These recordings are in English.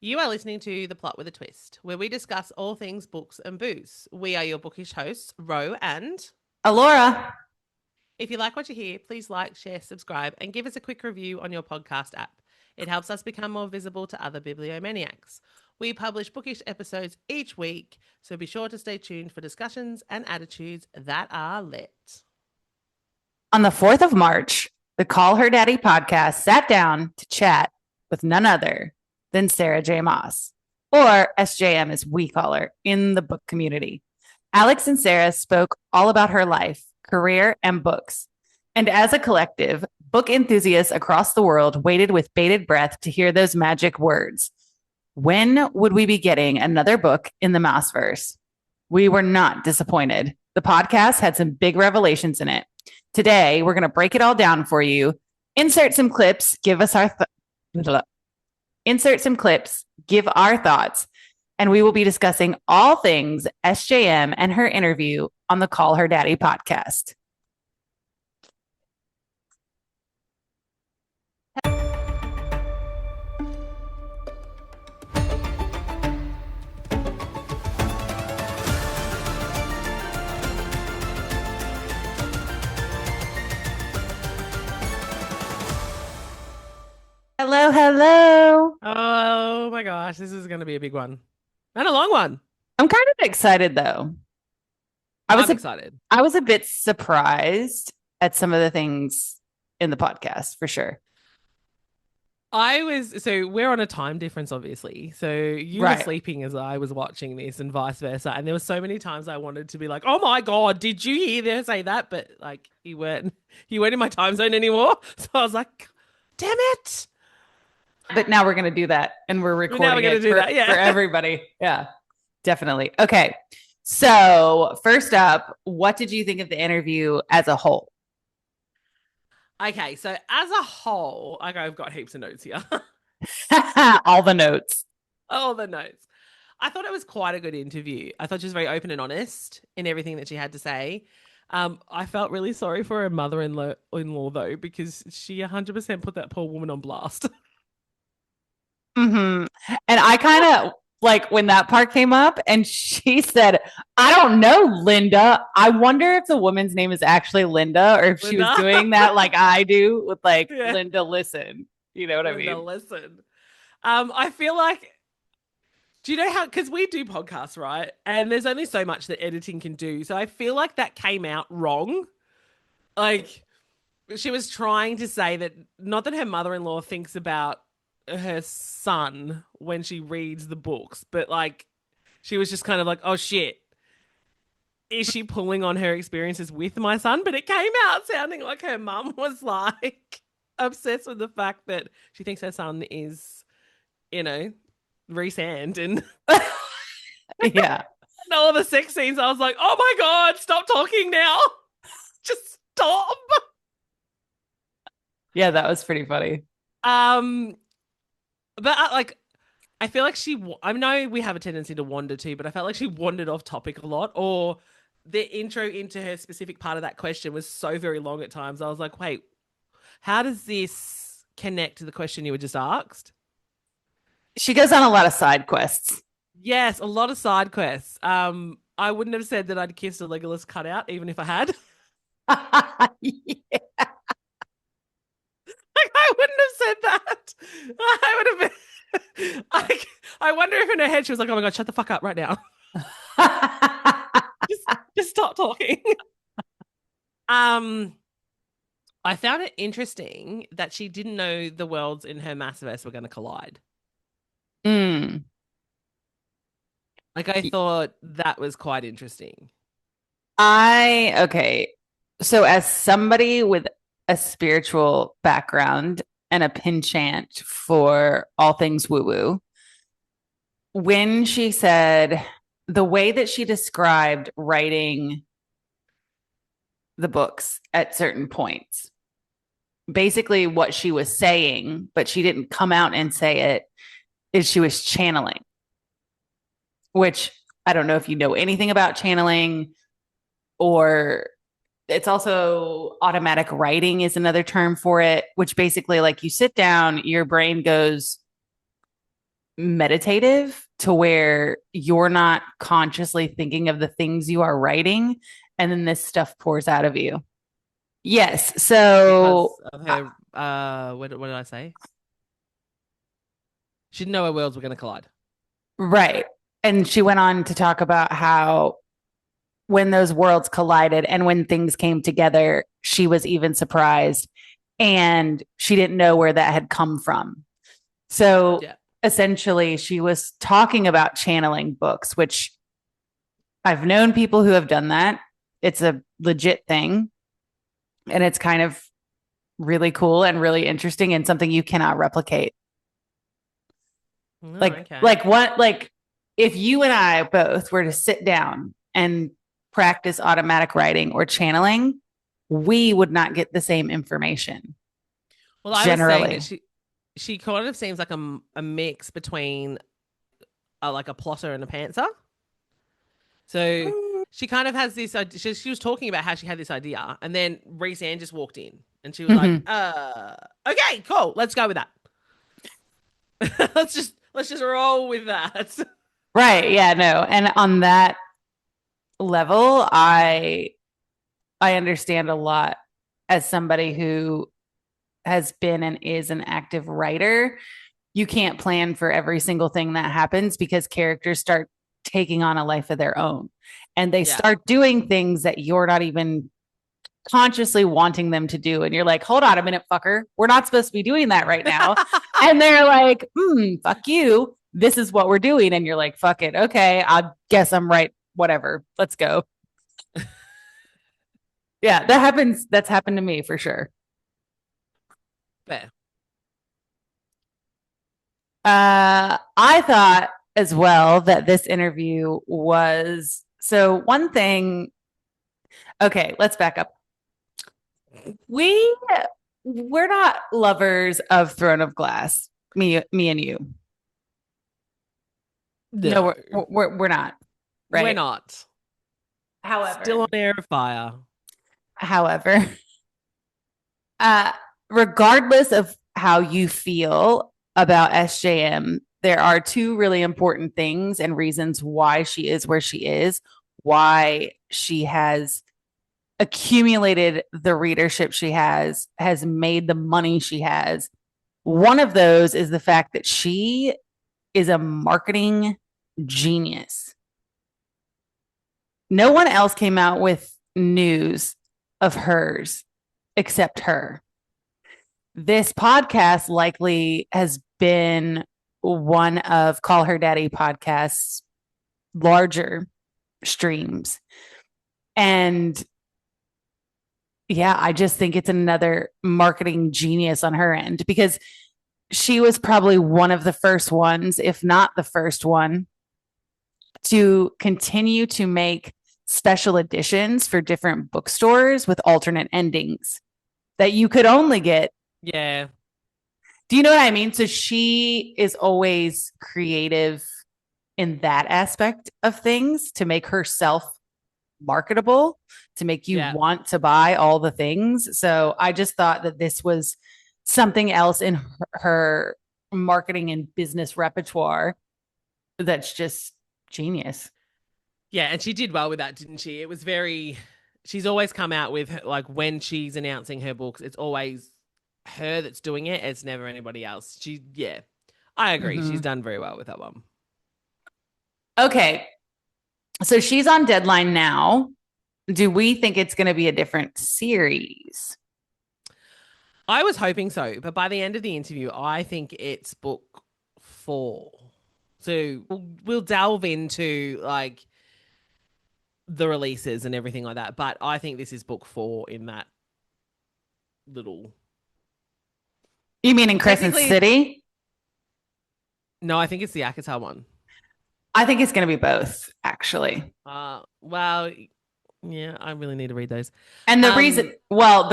You are listening to The Plot with a Twist, where we discuss all things books and booze. We are your bookish hosts, Ro and... Alora. If you like what you hear, please like, share, subscribe, and give us a quick review on your podcast app. It helps us become more visible to other bibliomaniacs. We publish bookish episodes each week, so be sure to stay tuned for discussions and attitudes that are lit. On the 4th of March, the Call Her Daddy podcast sat down to chat with none other than Sarah J. Maas, or SJM as we call her in the book community. Alex and Sarah spoke all about her life, career, and books. And as a collective, book enthusiasts across the world waited with bated breath to hear those magic words. When would we be getting another book in the Maasverse? We were not disappointed. The podcast had some big revelations in it. Today, we're going to break it all down for you. Insert some clips, give our thoughts, and we will be discussing all things SJM and her interview on the Call Her Daddy podcast. Hello, hello. Oh my gosh, this is going to be a big one. And a long one. I'm kind of excited though. I'm excited. I was a bit surprised at some of the things in the podcast, for sure. So we're on a time difference, obviously. So you were sleeping as I was watching this and vice versa. And there were so many times I wanted to be like, oh my God, did you hear them say that? But like you weren't in my time zone anymore. So I was like, damn it. But now we're going to do that, and we're recording it for everybody. Yeah, definitely. Okay. So first up, what did you think of the interview as a whole? Okay. So as a whole, I've got heaps of notes here. All the notes. I thought it was quite a good interview. I thought she was very open and honest in everything that she had to say. I felt really sorry for her mother-in-law though, because she 100% put that poor woman on blast. Mm-hmm. And I kind of like when that part came up and she said, I don't know, Linda. I wonder if the woman's name is actually Linda or if she was doing that like I do with like Linda, listen. You know what I mean? Linda, listen. I feel like, do you know how, because we do podcasts, right? And there's only so much that editing can do. So I feel like that came out wrong. Like she was trying to say that, not that her mother-in-law thinks about her son when she reads the books, but like she was just kind of like, oh shit, is she pulling on her experiences with my son? But it came out sounding like her mum was like obsessed with the fact that she thinks her son is, Rhysand and yeah. And all the sex scenes, I was like, oh my God, stop talking now. Just stop. Yeah, that was pretty funny. But I feel like I know we have a tendency to wander too, but I felt like she wandered off topic a lot, or the intro into her specific part of that question was so very long at times. I was like, wait, how does this connect to the question you were just asked? She goes on a lot of side quests. Yes, a lot of side quests. I wouldn't have said that I'd kissed a Legolas cutout, even if I had. Yeah. I wouldn't have said that. I would have been I wonder if in her head she was like, oh my God, shut the fuck up right now. just stop talking. I found it interesting that she didn't know the worlds in her Maasverse were going to collide. Like I thought that was quite interesting. Okay. So as somebody with a spiritual background and a penchant for all things woo-woo, when she said the way that she described writing the books at certain points, basically what she was saying, but she didn't come out and say it, is she was channeling, which I don't know if you know anything about channeling, or it's also automatic writing is another term for it, which basically like you sit down, your brain goes meditative to where you're not consciously thinking of the things you are writing, and then this stuff pours out of you. Yes. because So, of her. What did I say? She didn't know her worlds were going to collide. right. And she went on to talk about how when those worlds collided and when things came together, she was even surprised and she didn't know where that had come from. So Yeah. essentially, she was talking about channeling books, which I've known people who have done that. It's a legit thing. And it's kind of really cool and really interesting and something you cannot replicate. Oh, Like, okay. like what, like if you and I both were to sit down and practice automatic writing or channeling, we would not get the same information Well, I was saying that generally. she kind of seems like a mix between like a plotter and a pantser. So she kind of has this. She was talking about how she had this idea, and then Rhysand just walked in, and she was like, Mhm. okay, cool, let's go with that. let's just roll with that." Right. Yeah. No. And on that level, I understand a lot as somebody who has been and is an active writer. You can't plan for every single thing that happens because characters start taking on a life of their own and they Yeah. start doing things that you're not even consciously wanting them to do. And you're like, hold on a minute, fucker. We're not supposed to be doing that right now. And they're like, fuck you. This is what we're doing. And you're like, fuck it. Okay. I guess I'm right. Whatever. Let's go. Yeah, that happens. That's happened to me for sure. Fair. I thought as well that this interview was so one thing. Okay, let's back up. We we're not lovers of Throne of Glass. Me and you. No, No, we're not. we're Right. not. However, Still on air of fire. however, uh, regardless of how you feel about SJM, there are two really important things and reasons why she is where she is, why she has accumulated the readership she has made the money she has. One of those is the fact that she is a marketing genius. No one else came out with news of hers except her. This podcast likely has been one of Call Her Daddy podcast's larger streams. And yeah, I just think it's another marketing genius on her end because she was probably one of the first ones, if not the first one, to continue to make special editions for different bookstores with alternate endings that you could only get. Yeah. Do you know what I mean? So she is always creative in that aspect of things to make herself marketable, to make you Yeah. want to buy all the things. So I just thought that this was something else in her marketing and business repertoire that's just genius. Yeah, and she did well with that, didn't she? It was very. She's always come out with like when she's announcing her books, it's always her that's doing it. It's never anybody else. Yeah, I agree. She's Mm-hmm. done very well with that one. Okay. So she's on deadline now. Do we think it's going to be a different series? I was hoping so, but by the end of the interview, I think it's book 4. So we'll delve into like the releases and everything like that. But I think this is book 4 in that little. You mean in Crescent Technically, City? no, I think it's the ACOTAR one. I think it's going to be both, actually. Well, yeah, I really need to read those. And the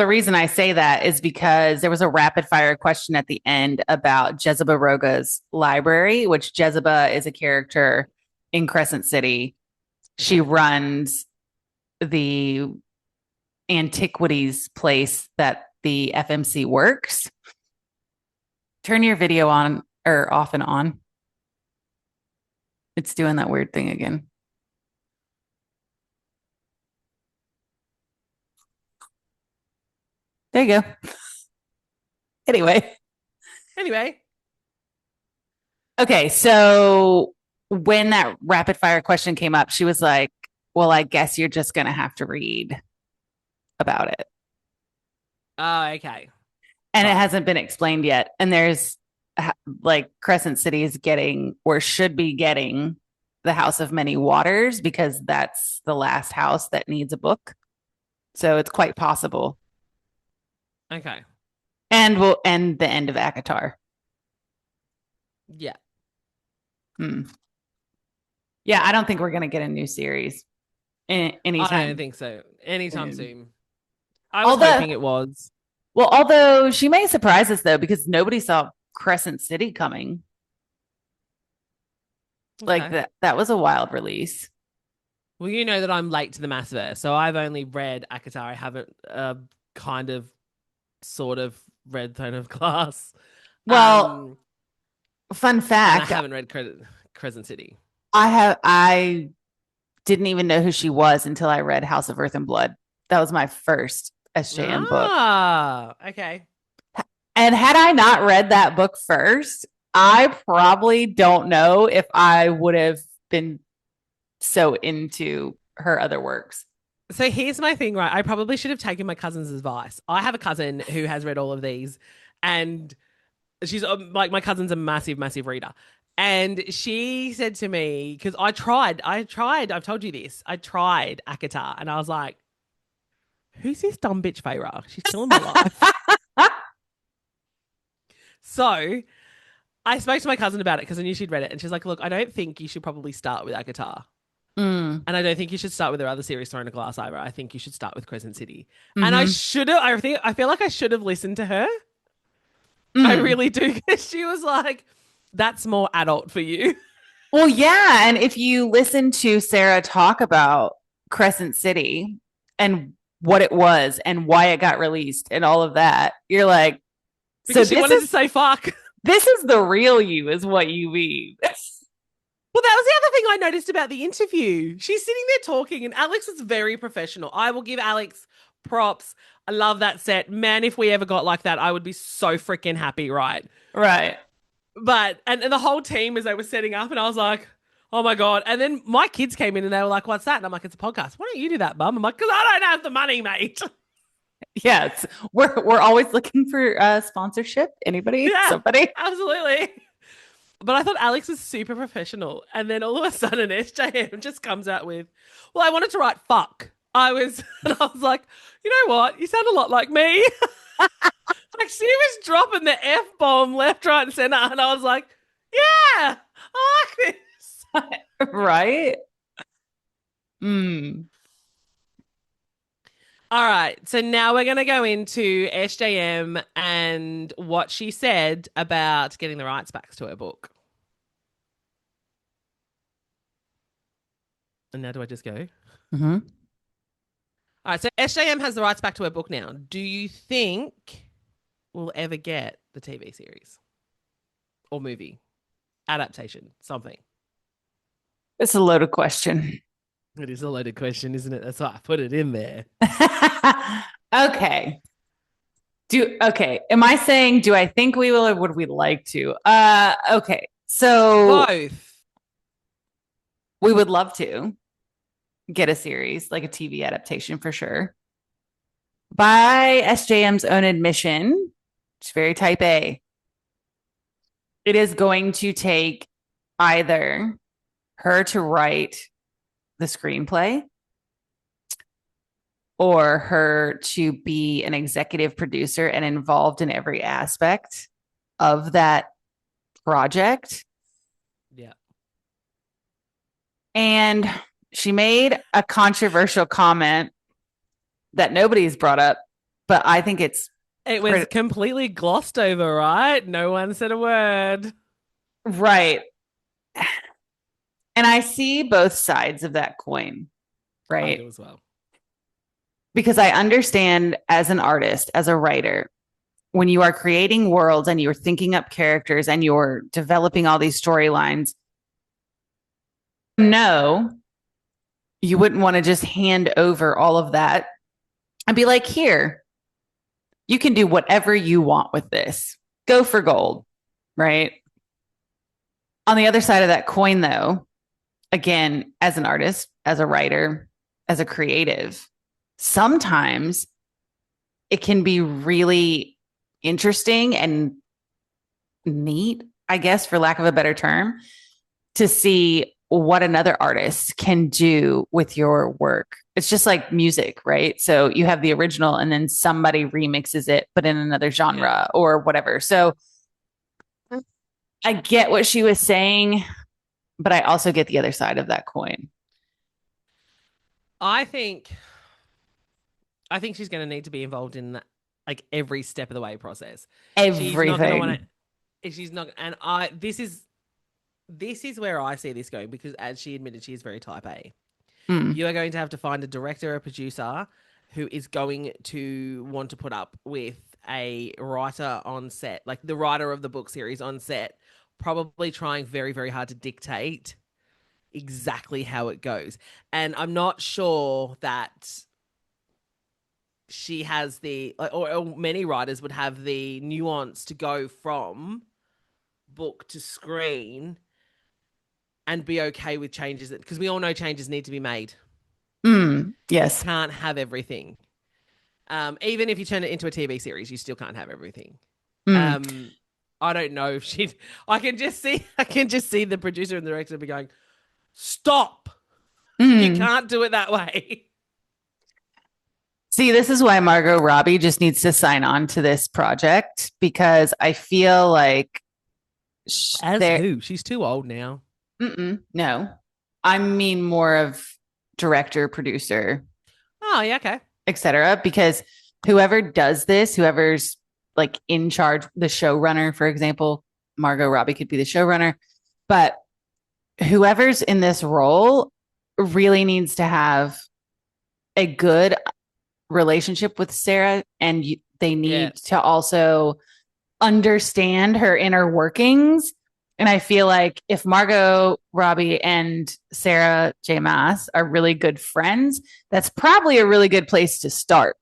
reason I say that is because there was a rapid fire question at the end about Jezebel Roga's library, which Jezebel is a character in Crescent City. She runs the antiquities place that the FMC works. Turn your video on or off and on. It's doing that weird thing again. There you go. Anyway. Anyway. Okay, so when that rapid fire question came up, she was like, well, I guess you're just going to have to read about it. Oh, okay. And it hasn't been explained yet. And there's like Crescent City is getting or should be getting the House of Many Waters because that's the last house that needs a book. So it's quite possible. Okay. And we'll end the end of ACOTAR. Yeah. Yeah, I don't think we're going to get a new series anytime. I don't think so. Anytime soon. I was hoping it was. Well, although she may surprise us, though, because nobody saw Crescent City coming. Okay. Like that was a wild release. Well, you know that I'm late to the Maasverse, so I've only read ACOTAR. I haven't kind of, sort of read Throne of Glass. Well, fun fact. I haven't read Crescent City. I didn't even know who she was until I read House of Earth and Blood. That was my first SJM book. Ah, okay. And had I not read that book first, I probably don't know if I would have been so into her other works. So here's my thing, right? I probably should have taken my cousin's advice. I have a cousin who has read all of these, and she's like, my cousin's a massive, massive reader. And she said to me, because I've told you this, I tried ACOTAR, and I was like, who's this dumb bitch Feyre? She's killing my life. So I spoke to my cousin about it because I knew she'd read it. And she's like, look, I don't think you should probably start with ACOTAR. And I don't think you should start with her other series, Throne of Glass, either. I think you should start with Crescent City. And I feel like I should have listened to her. I really do, because she was like, that's more adult for you. Well, yeah. And if you listen to Sarah talk about Crescent City and what it was and why it got released and all of that, you're like, because she wanted to say fuck. This is the real you, is what you mean. Well, that was the other thing I noticed about the interview. She's sitting there talking, and Alex was very professional. I will give Alex props. I love that set. Man, if we ever got like that, I would be so freaking happy, right? Right. But, and the whole team as they were setting up, and I was like, oh my God. And then my kids came in and they were like, what's that? And I'm like, it's a podcast. Why don't you do that, Mum? I'm like, because I don't have the money, mate. Yes. We're always looking for sponsorship. Anybody? Yeah, somebody? Absolutely. But I thought Alex was super professional. And then all of a sudden SJM just comes out with, well, I wanted to write fuck. I was like, you know what? You sound a lot like me. Like, she was dropping the F-bomb left, right, and center. And I was like, yeah, I like this. Right? All right. So now we're going to go into SJM and what she said about getting the rights back to her book. And now do I just go? Mm-hmm. All right. So SJM has the rights back to her book now. Do you think we'll ever get the TV series or movie, adaptation, something? It's a loaded question. It is a loaded question, isn't it? That's why I put it in there. Okay. Am I saying, do I think we will or would we like to? Okay. So both. We would love to get a series, like a TV adaptation for sure. By SJM's own admission, it's very type A. It is going to take either her to write the screenplay or her to be an executive producer and involved in every aspect of that project. Yeah. And she made a controversial comment that nobody's brought up, but I think it was completely glossed over, right? No one said a word. Right. And I see both sides of that coin, right? I do as well. Because I understand as an artist, as a writer, when you are creating worlds and you're thinking up characters and you're developing all these storylines, No, you wouldn't want to just hand over all of that and be like, here, you can do whatever you want with this. Go for gold, right? On the other side of that coin, though, again, as an artist, as a writer, as a creative, sometimes it can be really interesting and neat, I guess, for lack of a better term, to see what another artist can do with your work. It's just like music, right? So you have the original and then somebody remixes it, but in another genre or whatever. So I get what she was saying, but I also get the other side of that coin. I think she's going to need to be involved in that, like every step of the way process. She's not going to want Everything. to. She's not, and this is where I see this going because, as she admitted, she is very type A. Mm. You are going to have to find a director or producer who is going to want to put up with a writer on set, like the writer of the book series on set, probably trying very, very hard to dictate exactly how it goes. And I'm not sure that she has or many writers would have the nuance to go from book to screen and be okay with changes, because we all know changes need to be made. Yes. You can't have everything. Even if you turn it into a TV series, you still can't have everything. I don't know if she'd. I can just see the producer and the director be going, "Stop! You can't do it that way." See, this is why Margot Robbie just needs to sign on to this project because I feel like who? She's too old now. No, I mean more of director, producer. Oh yeah, okay, etc. Because whoever does this, whoever's like in charge, the showrunner, for example, Margot Robbie could be the showrunner, but whoever's in this role really needs to have a good relationship with Sarah, and they need to also understand her inner workings. And I feel like if Margot Robbie and Sarah J. Maas are really good friends, that's probably a really good place to start.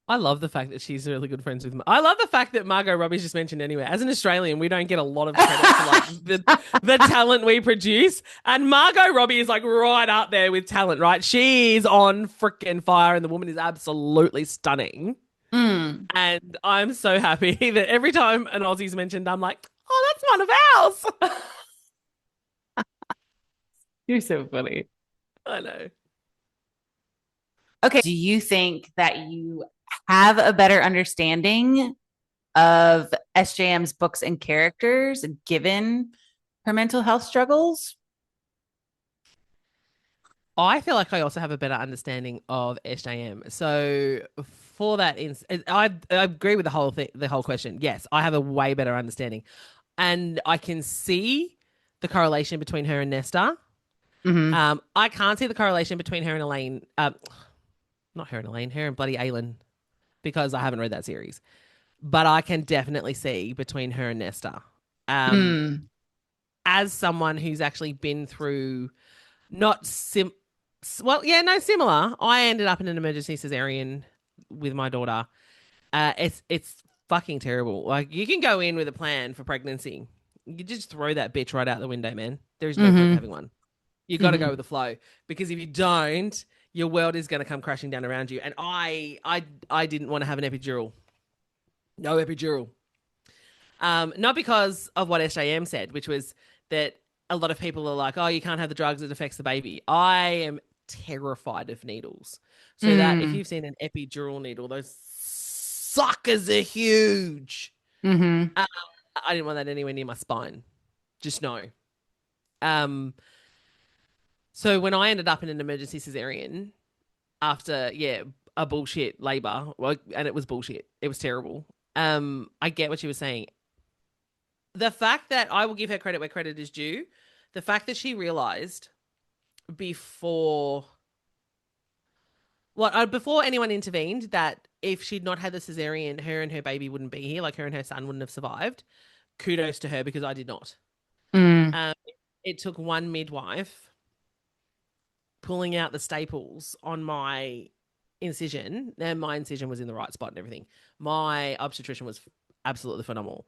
I love the fact that she's really good friends with. I love the fact that Margot Robbie's just mentioned anywhere. As an Australian, we don't get a lot of credit for like the talent we produce, and Margot Robbie is like right up there with talent. Right, she is on freaking fire, and the woman is absolutely stunning. And I'm so happy that every time an Aussie's mentioned, I'm like, oh, that's one of ours. You're so funny. I know. Okay. Do you think that you have a better understanding of SJM's books and characters given her mental health struggles? I feel like I also have a better understanding of SJM. So for that, I agree with the whole question. Yes, I have a way better understanding, and I can see the correlation between her and Nesta. I can't see the correlation between her and Elain. Not her and Elain, her and bloody Elain, because I haven't read that series. But I can definitely see between her and Nesta. As someone who's actually been through similar. I ended up in an emergency cesarean with my daughter. It's fucking terrible. Like, you can go in with a plan for pregnancy. You just throw that bitch right out the window, man. There's no point having one. You got to go with the flow, because if you don't, your world is going to come crashing down around you. And I didn't want to have an epidural. No epidural. Not because of what SJM said, which was that a lot of people are like, oh, you can't have the drugs, it affects the baby. I am terrified of needles. So that if you've seen an epidural needle, those suckers are huge. I didn't want that anywhere near my spine. Just no. So when I ended up in an emergency cesarean after, a bullshit labor, and it was bullshit. It was terrible. I get what she was saying. The fact that I will give her credit where credit is due, the fact that she realized before anyone intervened that if she'd not had the cesarean, her and her baby wouldn't be here, like her and her son wouldn't have survived. Kudos to her, because I did not. it took one midwife pulling out the staples on my incision, and my incision was in the right spot and everything. My obstetrician was absolutely phenomenal.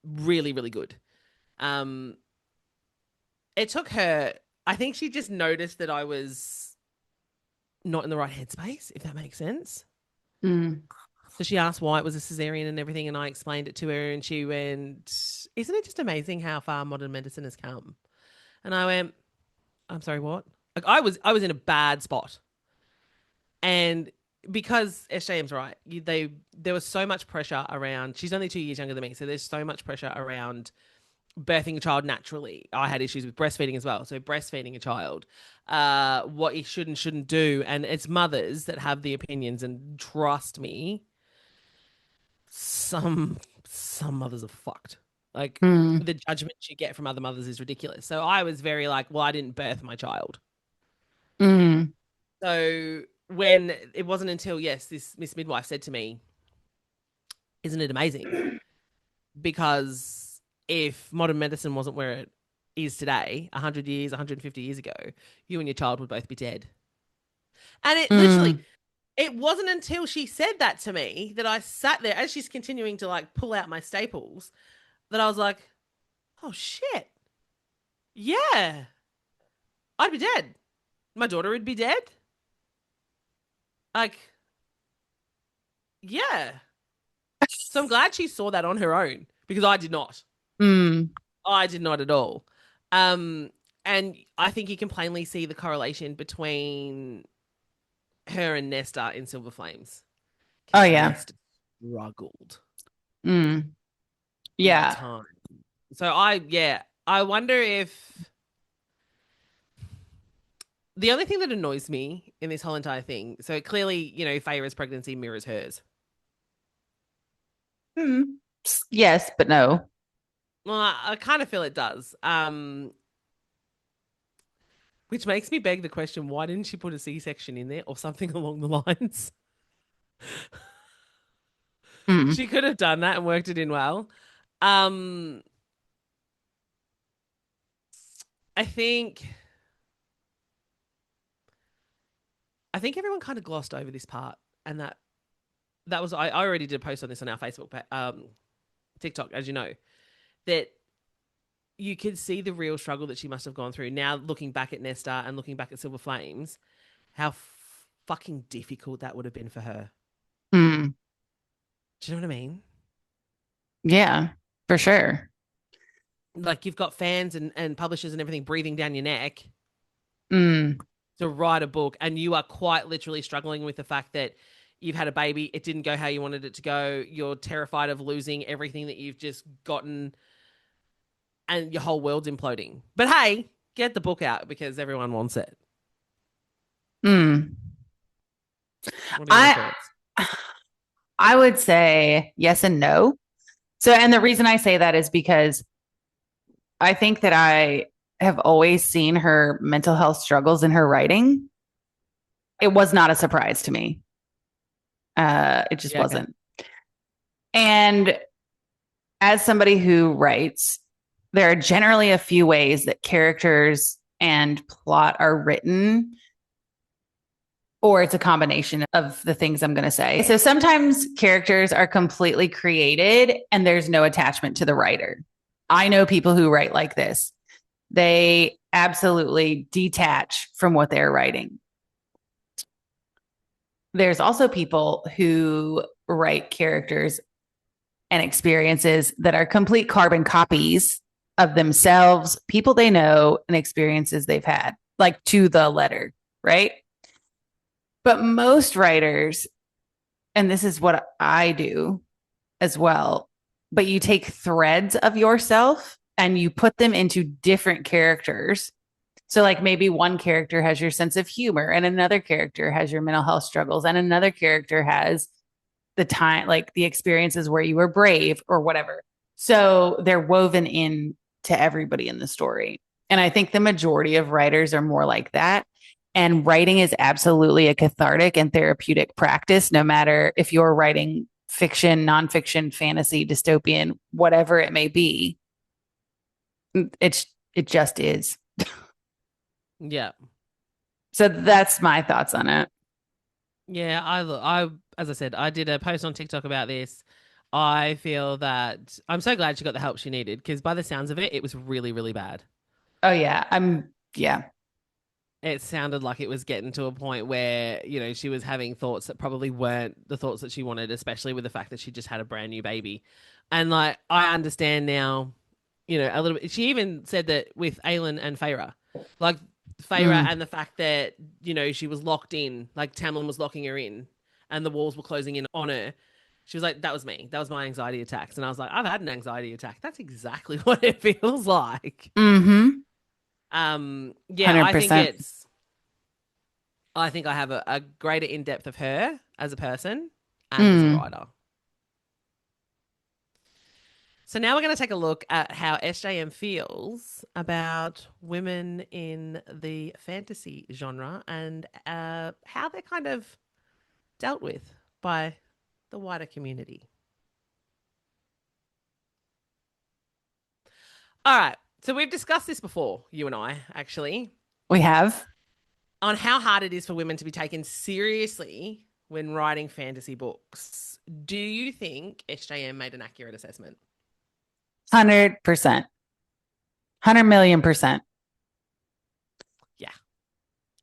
Really, really good. It took her, I think she just noticed that I was not in the right headspace, if that makes sense. Mm. So she asked why it was a cesarean and everything, and I explained it to her, and she went, "Isn't it just amazing how far modern medicine has come?" And I went, "I'm sorry, what?" Like I was in a bad spot, and because SJM's right, there was so much pressure around. She's only 2 years younger than me, so there's so much pressure around birthing a child naturally. I had issues with breastfeeding as well. So breastfeeding a child, what you should and shouldn't do, and it's mothers that have the opinions. And trust me, some mothers are fucked. Like Mm. the judgment you get from other mothers is ridiculous. So I was very like, well, I didn't birth my child. Mm. So when it wasn't until yes, this Miss Midwife said to me, "Isn't it amazing?" Because if modern medicine wasn't where it is today, 100 years, 150 years ago, you and your child would both be dead. And it literally, Mm. it wasn't until she said that to me that I sat there as she's continuing to like pull out my staples that I was like, oh shit. Yeah, I'd be dead. My daughter would be dead. Like, yeah. So I'm glad she saw that on her own because I did not. Mm. I did not at all. Um, and I think you can plainly see the correlation between her and Nesta in Silver Flames Oh because yeah. Nesta struggled Mm. big Yeah. time. So I wonder if the only thing that annoys me in this whole entire thing. So clearly, Feyre's pregnancy mirrors hers. Mm. Yes, but no. Well, I kind of feel it does. Which makes me beg the question: why didn't she put a C-section in there or something along the lines? Mm. She could have done that and worked it in well. Um, I think I think everyone kind of glossed over this part, and that was I already did a post on this on our Facebook, TikTok, as you know, that you could see the real struggle that she must have gone through. Now looking back at Nesta and looking back at Silver Flames, how fucking difficult that would have been for her. Mm. Do you know what I mean? Yeah, for sure. Like you've got fans and publishers and everything breathing down your neck Mm. to write a book, and you are quite literally struggling with the fact that you've had a baby, it didn't go how you wanted it to go, you're terrified of losing everything that you've just gotten, and your whole world's imploding. But hey, get the book out because everyone wants it. Mm. What are your I thoughts? I would say yes and no. So, and the reason I say that is because I think that I have always seen her mental health struggles in her writing. It was not a surprise to me. It just Yeah, okay. wasn't. And as somebody who writes, there are generally a few ways that characters and plot are written, or it's a combination of the things I'm going to say. So sometimes characters are completely created and there's no attachment to the writer. I know people who write like this. They absolutely detach from what they're writing. There's also people who write characters and experiences that are complete carbon copies of themselves, people they know, and experiences they've had, like to the letter, right? But most writers, and this is what I do as well, but you take threads of yourself and you put them into different characters. So, like maybe one character has your sense of humor, and another character has your mental health struggles, and another character has the time, like the experiences where you were brave or whatever. So they're woven in to everybody in the story. And I think the majority of writers are more like that. And writing is absolutely a cathartic and therapeutic practice, no matter if you're writing fiction, nonfiction, fantasy, dystopian, whatever it may be. It's It just is. Yeah. So that's my thoughts on it. Yeah, as I said, I did a post on TikTok about this. I feel that I'm so glad she got the help she needed because by the sounds of it, it was really, really bad. Oh yeah, yeah. It sounded like it was getting to a point where, she was having thoughts that probably weren't the thoughts that she wanted, especially with the fact that she just had a brand new baby. And like, I understand now, a little bit. She even said that with Aelin and Feyre, like Feyre Mm. and the fact that, she was locked in, like Tamlin was locking her in and the walls were closing in on her. She was like, that was me. That was my anxiety attacks. And I was like, I've had an anxiety attack. That's exactly what it feels like. Mm-hmm. Yeah, I think 100%. I have a greater in depth of her as a person and as a Mm. writer. So now we're going to take a look at how SJM feels about women in the fantasy genre and how they're kind of dealt with by the wider community. All right. So we've discussed this before, you and I, actually, We have. on how hard it is for women to be taken seriously when writing fantasy books. Do you think SJM made an accurate assessment? 100%. 100 million%. Yeah.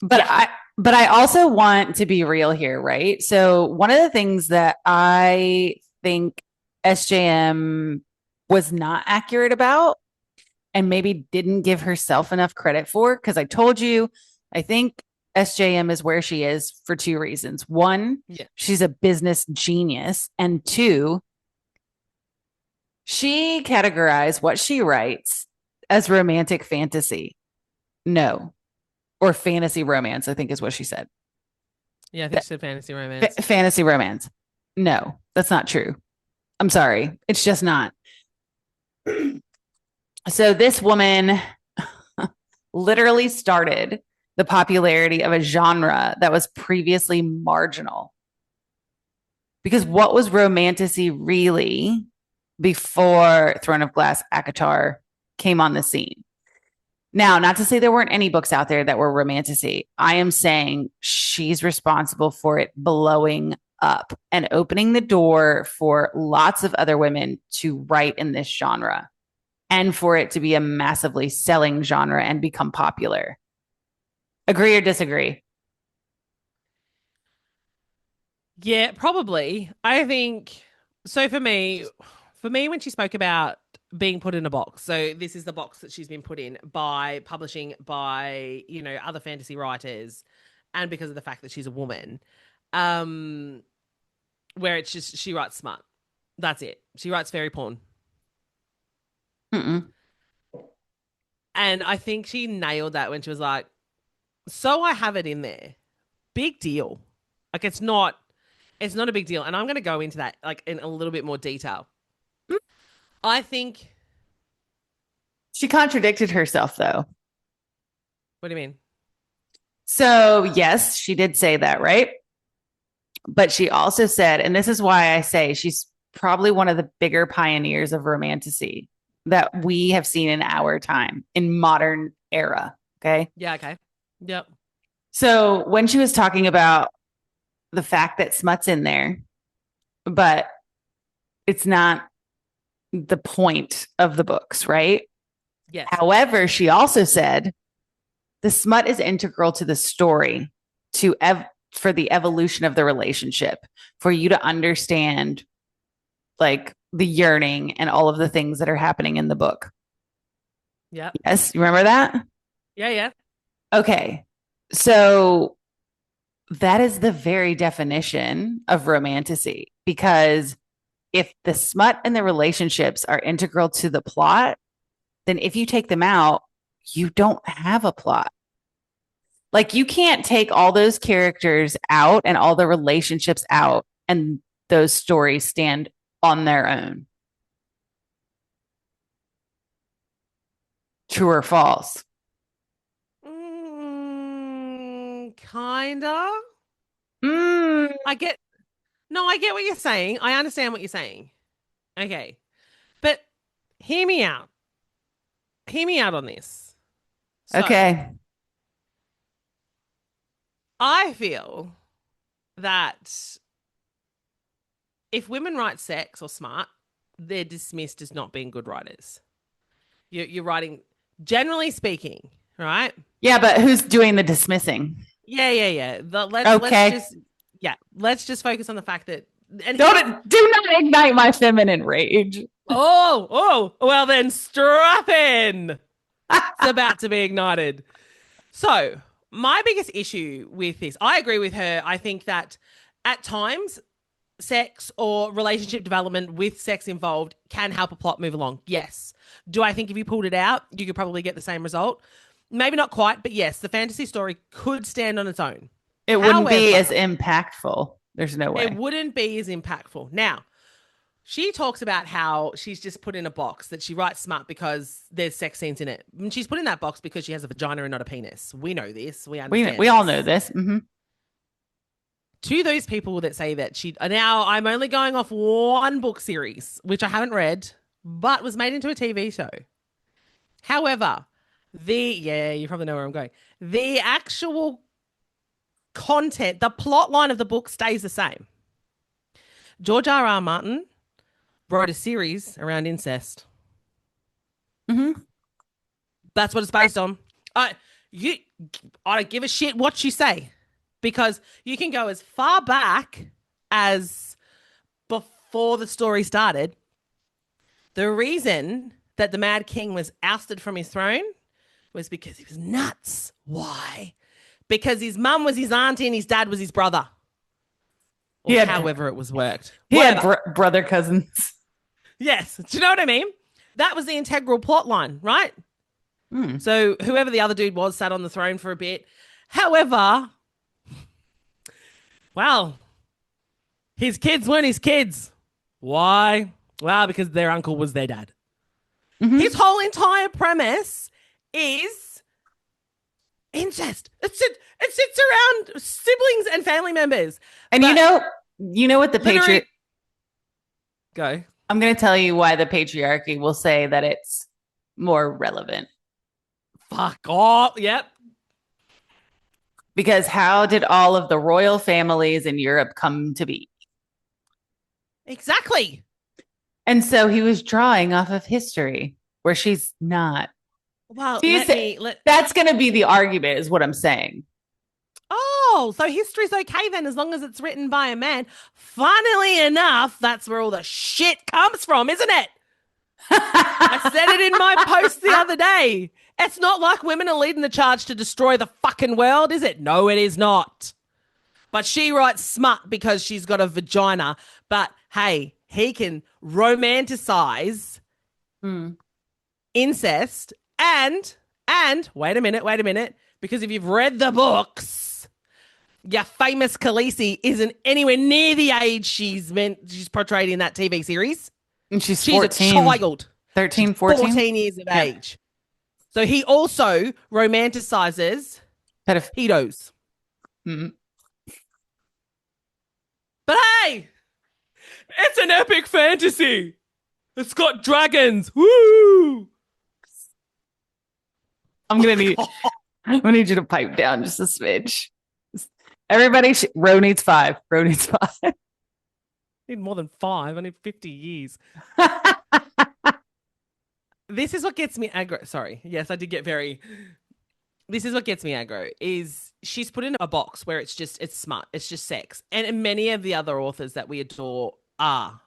But Yeah. I also want to be real here, right? So one of the things that I think SJM was not accurate about and maybe didn't give herself enough credit for, because I told you, I think SJM is where she is for two reasons. One, Yeah. she's a business genius. And two, she categorized what she writes as romantic fantasy. No, or fantasy romance, I think is what she said. Yeah, I think she said fantasy romance. Fantasy romance. No, that's not true. I'm sorry. It's just not. So this woman literally started the popularity of a genre that was previously marginal. Because what was romantasy really before Throne of Glass ACOTAR came on the scene? Now, not to say there weren't any books out there that were romantasy. I am saying she's responsible for it blowing up and opening the door for lots of other women to write in this genre and for it to be a massively selling genre and become popular. Agree or disagree? Yeah, probably. I think so for me when she spoke about being put in a box. So this is the box that she's been put in by publishing by, other fantasy writers and because of the fact that she's a woman. Um where it's just she writes smut. That's it. She writes fairy porn. Mm-mm. And I think she nailed that when she was like, "So I have it in there. Big deal." Like it's not a big deal. And I'm going to go into that like in a little bit more detail. I think. She contradicted herself, though. What do you mean? So, yes, she did say that, right? But she also said, and this is why I say she's probably one of the bigger pioneers of romantasy that we have seen in our time, in modern era. Okay. Yeah. Okay. Yep. So when she was talking about the fact that smut's in there, but it's not the point of the books, right? Yes. However, she also said the smut is integral to the story for the evolution of the relationship, for you to understand like the yearning and all of the things that are happening in the book. Yep. Yes, you remember that? Yeah. Yeah. Okay. So that is the very definition of romantasy, because if the smut and the relationships are integral to the plot, then if you take them out, you don't have a plot. Like you can't take all those characters out and all the relationships out and those stories stand on their own. True or false? Kinda. Mm. I get. No, I get what you're saying. I understand what you're saying. Okay, but hear me out. hear me out on this. So Okay. I feel that if women write sex or smart, they're dismissed as not being good writers. You're writing, generally speaking, right? Yeah, but who's doing the dismissing? Yeah. Okay. Let's just focus on the fact that Do not ignite my feminine rage. Well then strap in. It's about to be ignited. So, my biggest issue with this, I agree with her. I think that at times, sex or relationship development with sex involved can help a plot move along. Yes. Do I think if you pulled it out, you could probably get the same result? Maybe not quite, but yes, the fantasy story could stand on its own. It wouldn't be as impactful. There's no way. It wouldn't be as impactful. Now, she talks about how she's just put in a box that she writes smut because there's sex scenes in it. And she's put in that box because she has a vagina and not a penis. We know this. We understand. We all know this. Mm-hmm. To those people that say that now I'm only going off one book series, which I haven't read, but was made into a TV show. However, you probably know where I'm going. The actual content, the plot line of the book stays the same. George R.R. Martin wrote a series around incest. Mm-hmm. That's what it's based on. I don't give a shit what you say, because you can go as far back as before the story started. The reason that the Mad King was ousted from his throne was because he was nuts. Why? Because his mum was his auntie and his dad was his brother. Or however it was worked. He had brother cousins. Yes. Do you know what I mean? That was the integral plot line, right? So whoever the other dude was sat on the throne for a bit. However, well, his kids weren't his kids. Why? Well, because their uncle was their dad. Mm-hmm. His whole entire premise is incest. It sits around siblings and family members. And you know what the patriarchy... Go. I'm going to tell you why the patriarchy will say that it's more relevant. Fuck off. Yep. Because how did all of the royal families in Europe come to be? Exactly. And so he was drawing off of history where she's not. Well, that's going to be the argument, is what I'm saying. Oh, so history's okay then, as long as it's written by a man. Funnily enough, that's where all the shit comes from, isn't it? I said it in my post the other day. It's not like women are leading the charge to destroy the fucking world, is it? No, it is not. But she writes smut because she's got a vagina. But hey, he can romanticize incest and wait a minute, because if you've read the books, your famous Khaleesi isn't anywhere near the age she's portrayed in that TV series. And she's 14. A child. 13, 14? 14 years of age. So he also romanticizes pedos. Mm-hmm. But hey, it's an epic fantasy. It's got dragons. Woo! I'm gonna need you to pipe down just a smidge. Everybody, Ro needs 5. Ro needs 5. I need more than 5. I need 50 years. This is what gets me aggro. Sorry. Yes, I did get very... This is what gets me aggro, is she's put in a box where it's smut. It's just sex. And many of the other authors that we adore are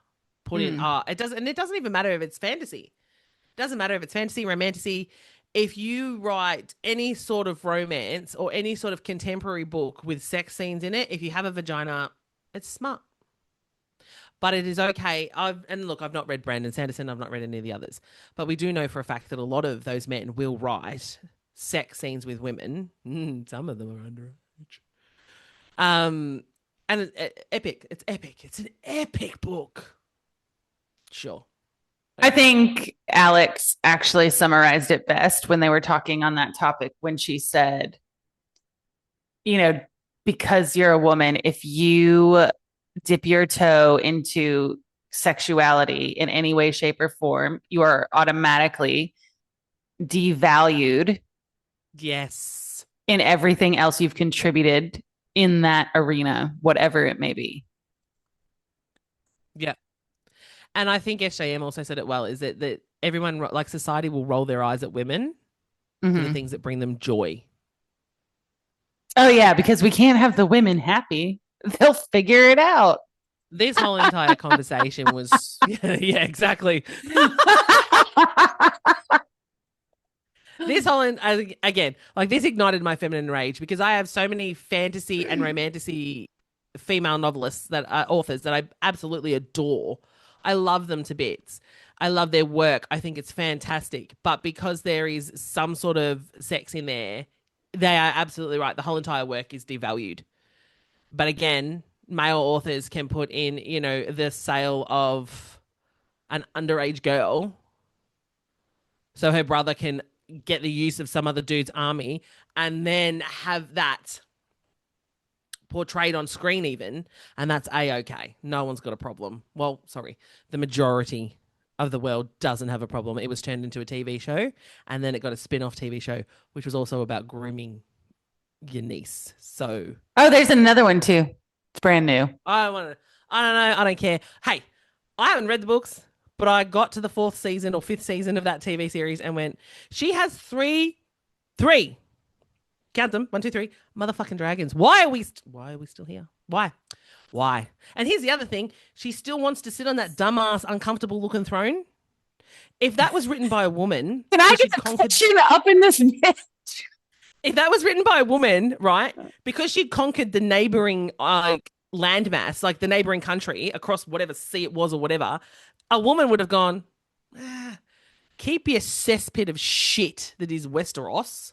put in are. It doesn't even matter if it's fantasy. It doesn't matter if it's fantasy, romantasy. If you write any sort of romance or any sort of contemporary book with sex scenes in it, if you have a vagina, it's smut. But it is okay. I've not read Brandon Sanderson. I've not read any of the others. But we do know for a fact that a lot of those men will write sex scenes with women. Some of them are underage. And epic. It's epic. It's an epic book. Sure. I think Alex actually summarized it best when they were talking on that topic, when she said, because you're a woman, if you dip your toe into sexuality in any way, shape, or form, you are automatically devalued Yes. in everything else you've contributed in that arena, whatever it may be. Yeah. And I think SJM also said it well, is that everyone, like society, will roll their eyes at women for the Mm-hmm. things that bring them joy. Oh, yeah, because we can't have the women happy. They'll figure it out. This whole entire conversation was, yeah, exactly. This whole, again, like this ignited my feminine rage because I have so many fantasy and romantasy female novelists that are authors that I absolutely adore. I love them to bits. I love their work. I think it's fantastic. But because there is some sort of sex in there, they are absolutely right. The whole entire work is devalued. But again, male authors can put in, the sale of an underage girl so her brother can get the use of some other dude's army and then have that portrayed on screen even, and that's a-okay. No one's got a problem. Well, sorry, the majority of the world doesn't have a problem. It was turned into a TV show, and then it got a spin-off TV show which was also about grooming your niece. So Oh, there's another one too. It's brand new. I don't know, I don't care. Hey, I haven't read the books, but I got to the 4th season or 5th season of that TV series and went, she has three, count them, 1, 2, 3, motherfucking dragons. Why are we still here? Why? And here's the other thing: she still wants to sit on that dumbass, uncomfortable looking throne. If that was written by a woman, Can I get a question up in this bitch? If that was written by a woman, right, because she'd conquered the neighboring landmass, like the neighboring country across whatever sea it was or whatever, a woman would have gone, keep your cesspit of shit that is Westeros.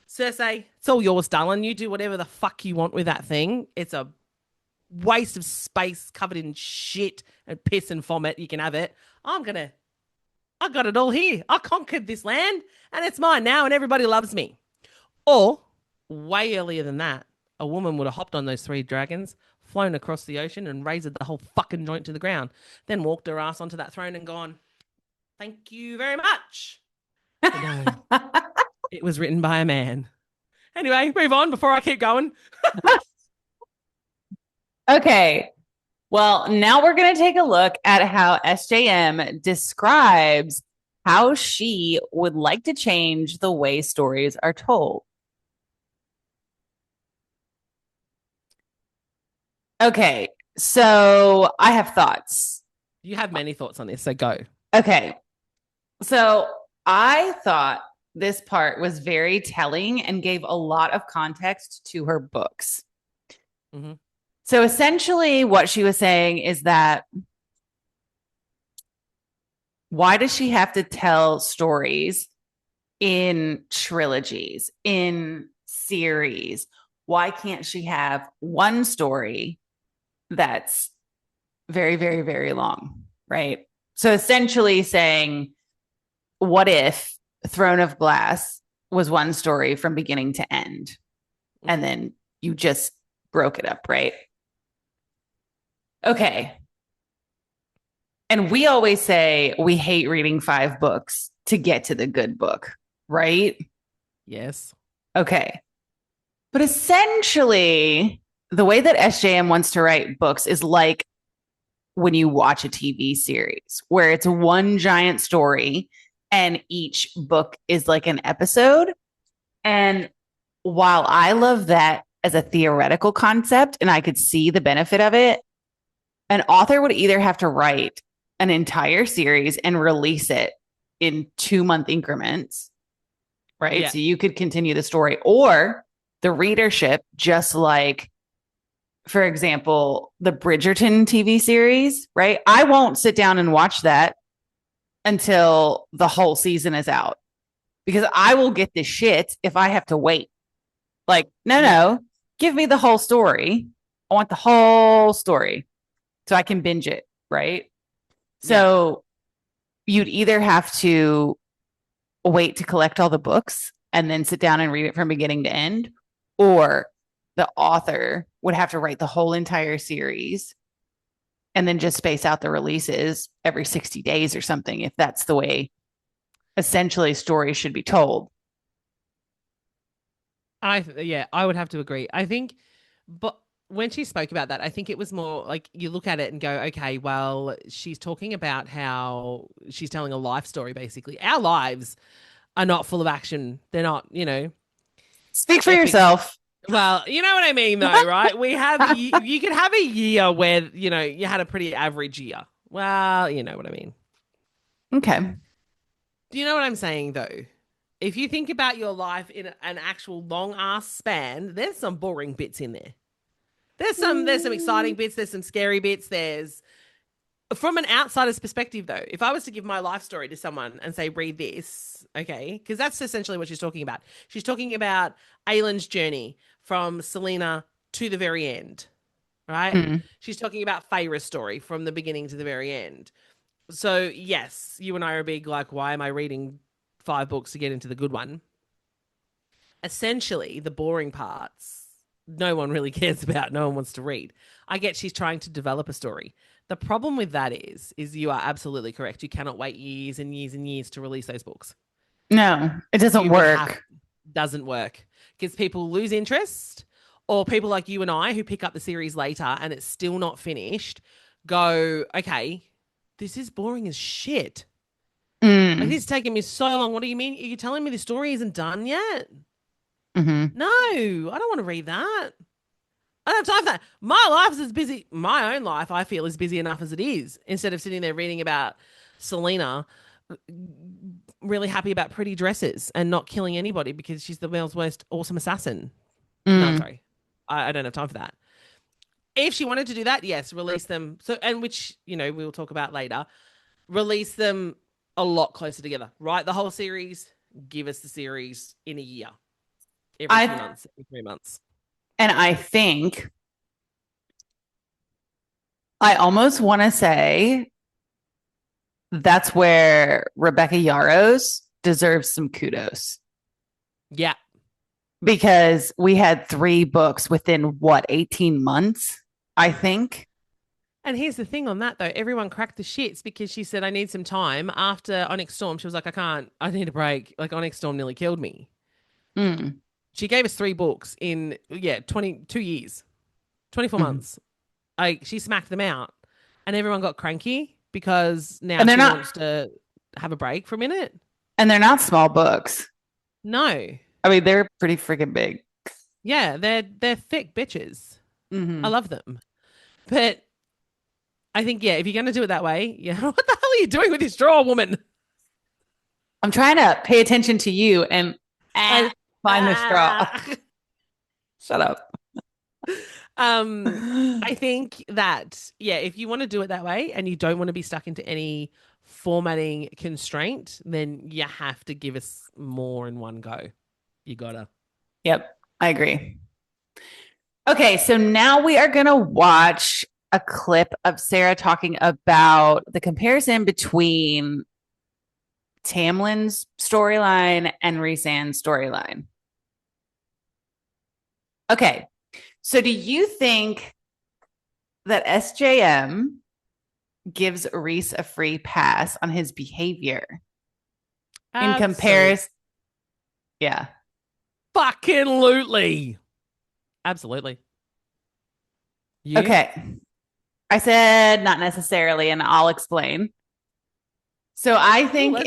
Cersei, it's all yours, darling. You do whatever the fuck you want with that thing. It's a waste of space covered in shit and piss and vomit. You can have it. I got it all here. I conquered this land and it's mine now and everybody loves me. Or, way earlier than that, a woman would have hopped on those 3 dragons, flown across the ocean and razed the whole fucking joint to the ground, then walked her ass onto that throne and gone, thank you very much. No, it was written by a man. Anyway, move on before I keep going. Okay. Well, now we're going to take a look at how SJM describes how she would like to change the way stories are told. Okay, so I have thoughts. You have many thoughts on this, so go. Okay, so I thought this part was very telling and gave a lot of context to her books. Mm-hmm. So essentially what she was saying is that why does she have to tell stories in trilogies, in series? Why can't she have one story that's very, very, very long, right? So essentially saying, what if Throne of Glass was one story from beginning to end, and then you just broke it up, right? Okay. And we always say we hate reading 5 books to get to the good book, right? Yes. Okay. But essentially, the way that SJM wants to write books is like when you watch a TV series where it's one giant story and each book is like an episode. And while I love that as a theoretical concept and I could see the benefit of it, an author would either have to write an entire series and release it in 2-month increments, right? Yeah. So you could continue the story, or the readership, just like, for example, the Bridgerton TV series, right? I won't sit down and watch that until the whole season is out because I will get the shit if I have to wait. Like, no, give me the whole story. I want the whole story so I can binge it, right? So you'd either have to wait to collect all the books and then sit down and read it from beginning to end, or the author would have to write the whole entire series and then just space out the releases every 60 days or something, if that's the way essentially stories should be told. I would have to agree. I think, but when she spoke about that, I think it was more like you look at it and go, okay, well, she's talking about how she's telling a life story, basically. Our lives are not full of action. They're not, Speak for epic. yourself. Well, you know what I mean, though, right? We have, you could have a year where, you had a pretty average year. Well, you know what I mean. Okay. Do you know what I'm saying, though? If you think about your life in an actual long ass span, there's some boring bits in there. There's some exciting bits, there's some scary bits, there's from an outsider's perspective though, if I was to give my life story to someone and say, read this, okay, because that's essentially what she's talking about. She's talking about Aelin's journey from Selena to the very end, right? Mm. She's talking about Feyre's story from the beginning to the very end. So yes, you and I are big like, why am I reading 5 books to get into the good one? Essentially, the boring parts, no one really cares about. No one wants to read. I get she's trying to develop a story. The problem with that is you are absolutely correct. You cannot wait years and years and years to release those books. No, it doesn't work. Doesn't work because people lose interest, or people like you and I who pick up the series later and it's still not finished go, okay, this is boring as shit. Like, this is taking me so long. What do you mean? You're telling me the story isn't done yet? Mm-hmm. No, I don't want to read that. I don't have time for that. My life is busy. My own life, I feel, is busy enough as it is. Instead of sitting there reading about Selena, really happy about pretty dresses and not killing anybody because she's the world's most awesome assassin. No, I'm sorry. I don't have time for that. If she wanted to do that, yes, release them. So, and which, we'll talk about later. Release them a lot closer together. Write the whole series. Give us the series in a year. Every 2 months, every 3 months. And I think I almost want to say that's where Rebecca Yarros deserves some kudos. Yeah. Because we had 3 books within 18 months, I think. And here's the thing on that, though. Everyone cracked the shits because she said, I need some time. After Onyx Storm, she was like, I need a break. Like, Onyx Storm nearly killed me. She gave us 3 books in 22 years, 24 months. She smacked them out, and everyone got cranky because now she wants to have a break for a minute. And they're not small books. No, I mean they're pretty freaking big. Yeah, they're thick bitches. I love them, but I think if you're gonna do it that way, what the hell are you doing with this drawer, woman? I'm trying to pay attention to you and find the straw. Shut up. I think that, if you want to do it that way and you don't want to be stuck into any formatting constraint, then you have to give us more in one go. You gotta. Yep, I agree. Okay, so now we are going to watch a clip of Sarah talking about the comparison between Tamlin's storyline and Rhysand's storyline. Okay, so do you think that SJM gives Rhys a free pass on his behavior in comparison? Yeah. Fucking lootly. Absolutely. You? Okay. I said not necessarily, and I'll explain. So I think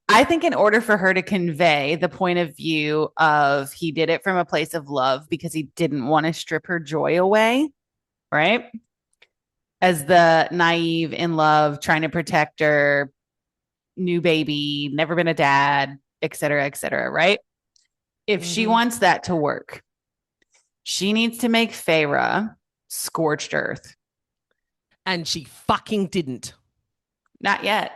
I think in order for her to convey the point of view of he did it from a place of love because he didn't want to strip her joy away, right? As the naive in love, trying to protect her, new baby, never been a dad, et cetera, right? If she wants that to work, she needs to make Feyre scorched earth. And she fucking didn't. Not yet.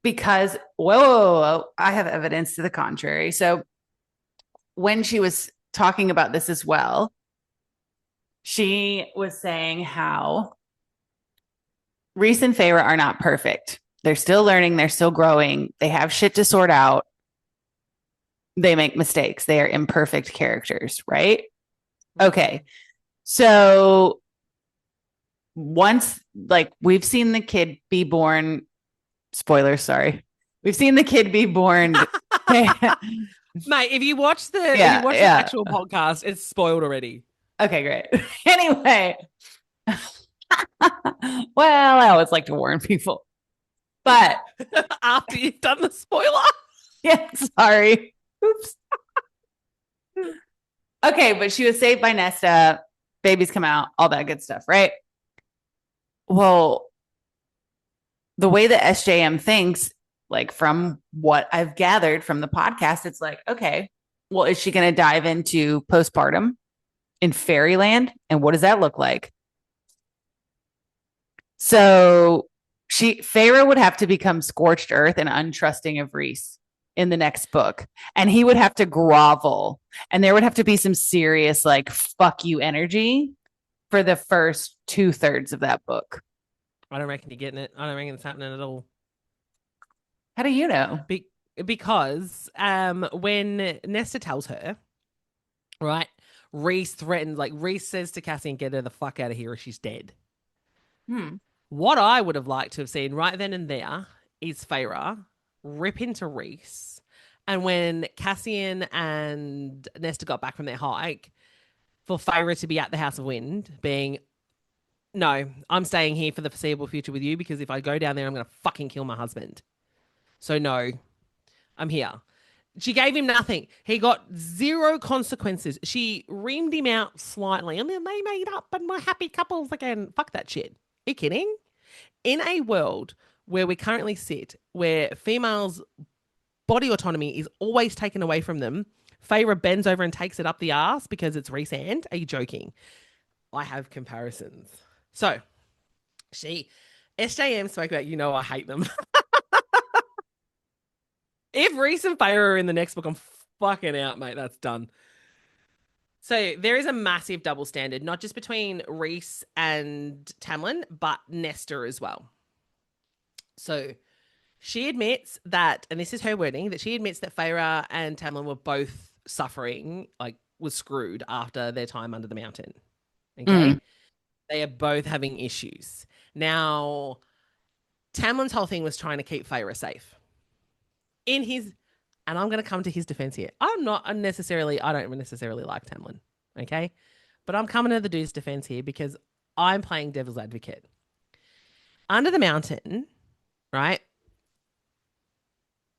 Because, whoa, I have evidence to the contrary. So when she was talking about this as well, she was saying how Rhys and Feyre are not perfect. They're still learning. They're still growing. They have shit to sort out. They make mistakes. They are imperfect characters, right? Okay. So once, we've seen the kid be born Spoilers, sorry. We've seen the kid be born. Mate, if you watch the actual podcast, it's spoiled already. Okay, great. Anyway. Well, I always like to warn people. But after you've done the spoiler. Yeah, sorry. Oops. Okay, but she was saved by Nesta. Babies come out, all that good stuff, right? Well, the way that SJM thinks, like from what I've gathered from the podcast, it's like, okay, well, is she going to dive into postpartum in fairyland? And what does that look like? So Feyre would have to become scorched earth and untrusting of Rhys in the next book. And he would have to grovel. And there would have to be some serious, like, fuck you energy for the first 2/3 of that book. I don't reckon you're getting it. I don't reckon it's happening at all. How do you know? Because when Nesta tells her, right, Rhys threatens, like Rhys says to Cassian, get her the fuck out of here or she's dead. What I would have liked to have seen right then and there is Feyre rip into Rhys. And when Cassian and Nesta got back from their hike, for Feyre to be at the House of Wind being, no, I'm staying here for the foreseeable future with you because if I go down there, I'm going to fucking kill my husband. So no, I'm here. She gave him nothing. He got zero consequences. She reamed him out slightly and then they made up and were happy couples again. Fuck that shit. Are you kidding? In a world where we currently sit, where females' body autonomy is always taken away from them, Feyre bends over and takes it up the arse because it's Rhysand. Are you joking? I have comparisons. So, SJM spoke about, I hate them. If Rhys and Feyre are in the next book, I'm fucking out, mate. That's done. So there is a massive double standard, not just between Rhys and Tamlin, but Nesta as well. So she admits that, and this is her wording, that she admits that Feyre and Tamlin were both suffering, like was screwed after their time under the mountain. Okay? They are both having issues. Now, Tamlin's whole thing was trying to keep Feyre safe. And I'm going to come to his defense here. I don't necessarily like Tamlin, okay? But I'm coming to the dude's defense here because I'm playing devil's advocate. Under the mountain, right?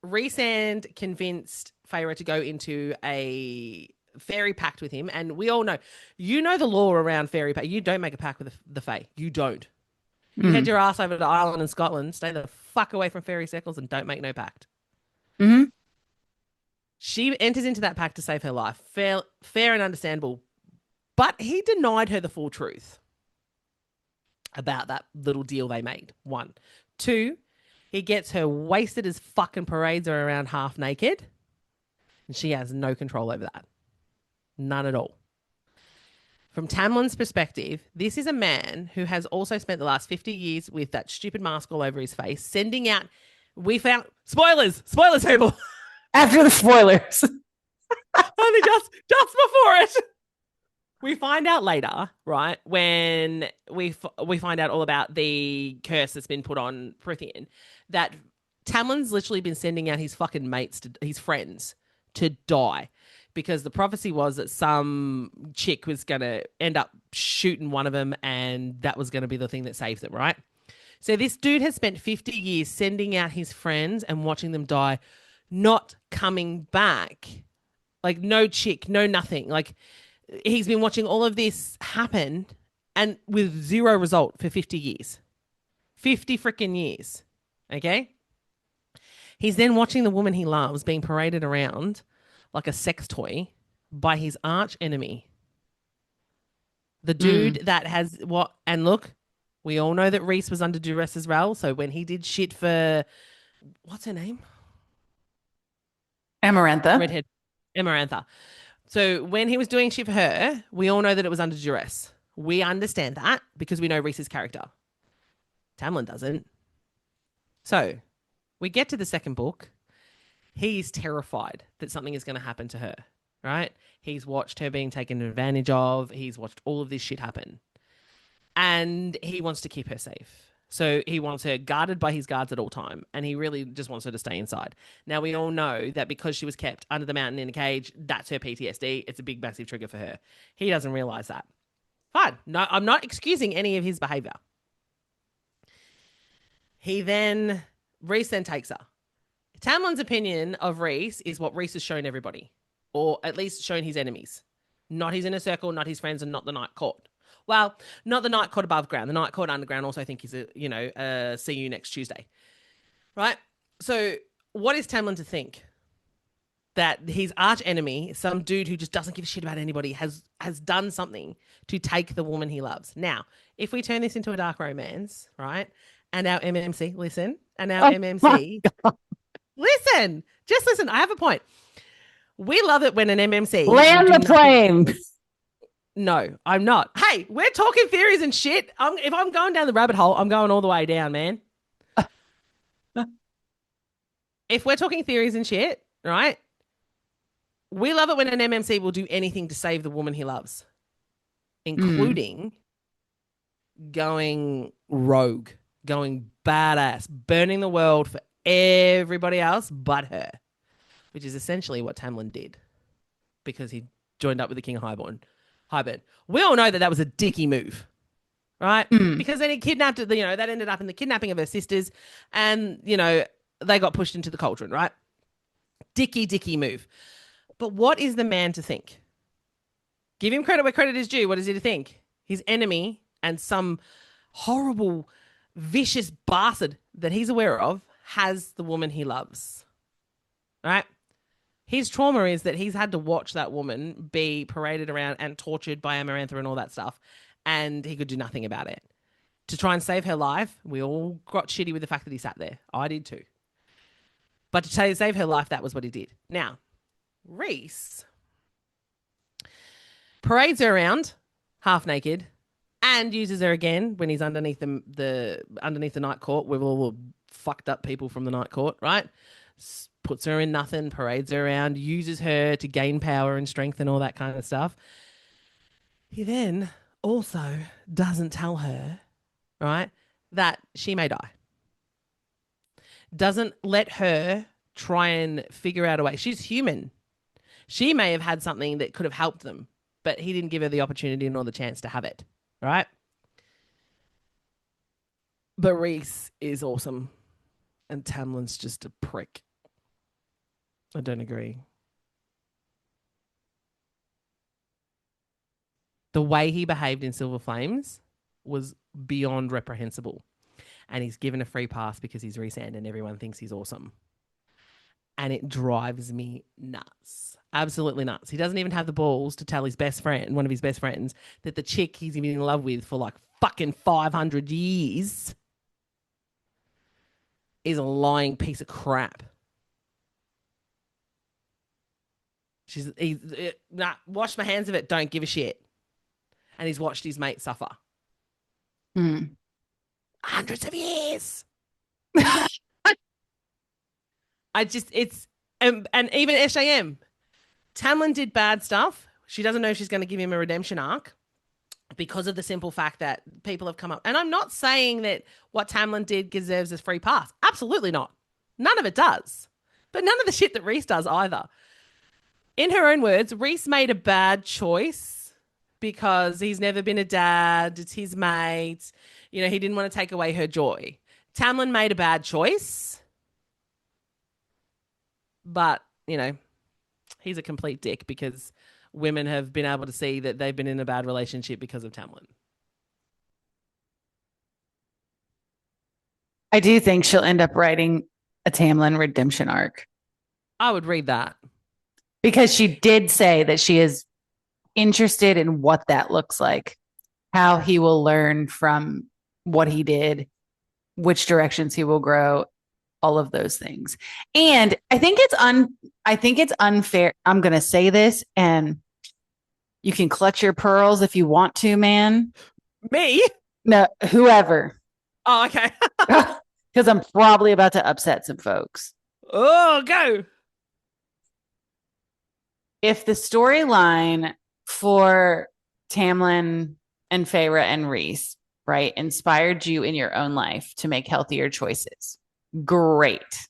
Rhysand convinced Feyre to go into a fairy pact with him, and we all know, the law around fairy pact. You don't make a pact with the Fae. You don't. You head your ass over to Ireland and Scotland, stay the fuck away from fairy circles, and don't make no pact. She enters into that pact to save her life. Fair and understandable. But he denied her the full truth about that little deal they made. 1. 2, he gets her wasted as fuck and parades her around half naked. And she has no control over that. None at all. From Tamlin's perspective, this is a man who has also spent the last 50 years with that stupid mask all over his face, sending out... We found... Spoilers, people! After the spoilers. Only just before it. We find out later, right, when we find out all about the curse that's been put on Prithian, that Tamlin's literally been sending out his fucking mates, his friends, to die. Because the prophecy was that some chick was going to end up shooting one of them and that was going to be the thing that saves them, right? So this dude has spent 50 years sending out his friends and watching them die, not coming back. Like, no chick, no nothing. Like, he's been watching all of this happen and with zero result for 50 years. 50 freaking years. Okay? He's then watching the woman he loves being paraded around like a sex toy by his arch enemy. The dude that has what? And look, we all know that Rhys was under duress as well. So when he did shit for, what's her name? Amarantha. Redhead. Amarantha. So when he was doing shit for her, we all know that it was under duress. We understand that because we know Rhys's character. Tamlin doesn't. So we get to the second book. He's terrified that something is going to happen to her, right? He's watched her being taken advantage of. He's watched all of this shit happen. And he wants to keep her safe. So he wants her guarded by his guards at all time, and he really just wants her to stay inside. Now, we all know that because she was kept under the mountain in a cage, that's her PTSD. It's a big, massive trigger for her. He doesn't realize that. Fine. No, I'm not excusing any of his behavior. Rhys then takes her. Tamlin's opinion of Rhys is what Rhys has shown everybody, or at least shown his enemies. Not his inner circle, not his friends, and not the Night Court. Well, not the Night Court above ground. The Night Court underground also think is see you next Tuesday. Right? So what is Tamlin to think? That his arch enemy, some dude who just doesn't give a shit about anybody, has done something to take the woman he loves. Now, if we turn this into a dark romance, right? And our MMC, listen, and our MMC, listen, just listen. I have a point. We love it when an MMC land the plane. No, I'm not. Hey, we're talking theories and shit. If I'm going down the rabbit hole, I'm going all the way down, man. If we're talking theories and shit, right? We love it when an MMC will do anything to save the woman he loves, including going rogue, going badass, burning the world for everybody else but her, which is essentially what Tamlin did because he joined up with the King of Highborn. We all know that was a dicky move, right? Because then he kidnapped, that ended up in the kidnapping of her sisters and, they got pushed into the cauldron, right? Dicky move. But what is the man to think? Give him credit where credit is due. What is he to think? His enemy and some horrible, vicious bastard that he's aware of has the woman he loves, right? His trauma is that he's had to watch that woman be paraded around and tortured by Amarantha and all that stuff, and he could do nothing about it. To try and save her life, we all got shitty with the fact that he sat there. I did too. But to save her life, that was what he did. Now, Rhys parades her around half naked and uses her again when he's underneath the Night Court with all the fucked up people from the Night Court, right? Puts her in nothing, parades her around, uses her to gain power and strength and all that kind of stuff. He then also doesn't tell her, right, that she may die. Doesn't let her try and figure out a way. She's human. She may have had something that could have helped them, but he didn't give her the opportunity nor the chance to have it, right? But Rhys is awesome, and Tamlin's just a prick. I don't agree. The way he behaved in Silver Flames was beyond reprehensible. And he's given a free pass because he's Rhysand and everyone thinks he's awesome. And it drives me nuts. Absolutely nuts. He doesn't even have the balls to tell his best friend, one of his best friends, that the chick he's been in love with for like fucking 500 years is a lying piece of crap. Wash my hands of it. Don't give a shit. And he's watched his mate suffer. Hundreds of years. And even SJM. Tamlin did bad stuff. She doesn't know if she's going to give him a redemption arc because of the simple fact that people have come up. And I'm not saying that what Tamlin did deserves a free pass. Absolutely not. None of it does. But none of the shit that Rhys does either. In her own words, Rhys made a bad choice because he's never been a dad. It's his mate. He didn't want to take away her joy. Tamlin made a bad choice. But, he's a complete dick because women have been able to see that they've been in a bad relationship because of Tamlin. I do think she'll end up writing a Tamlin redemption arc. I would read that. Because she did say that she is interested in what that looks like, how he will learn from what he did, which directions he will grow, all of those things. And I think it's unfair. I'm going to say this and you can clutch your pearls if you want to, man. Me? No, whoever. Oh, okay. Because I'm probably about to upset some folks. Oh, go. If the storyline for Tamlin and Feyre and Rhys, right, inspired you in your own life to make healthier choices. Great.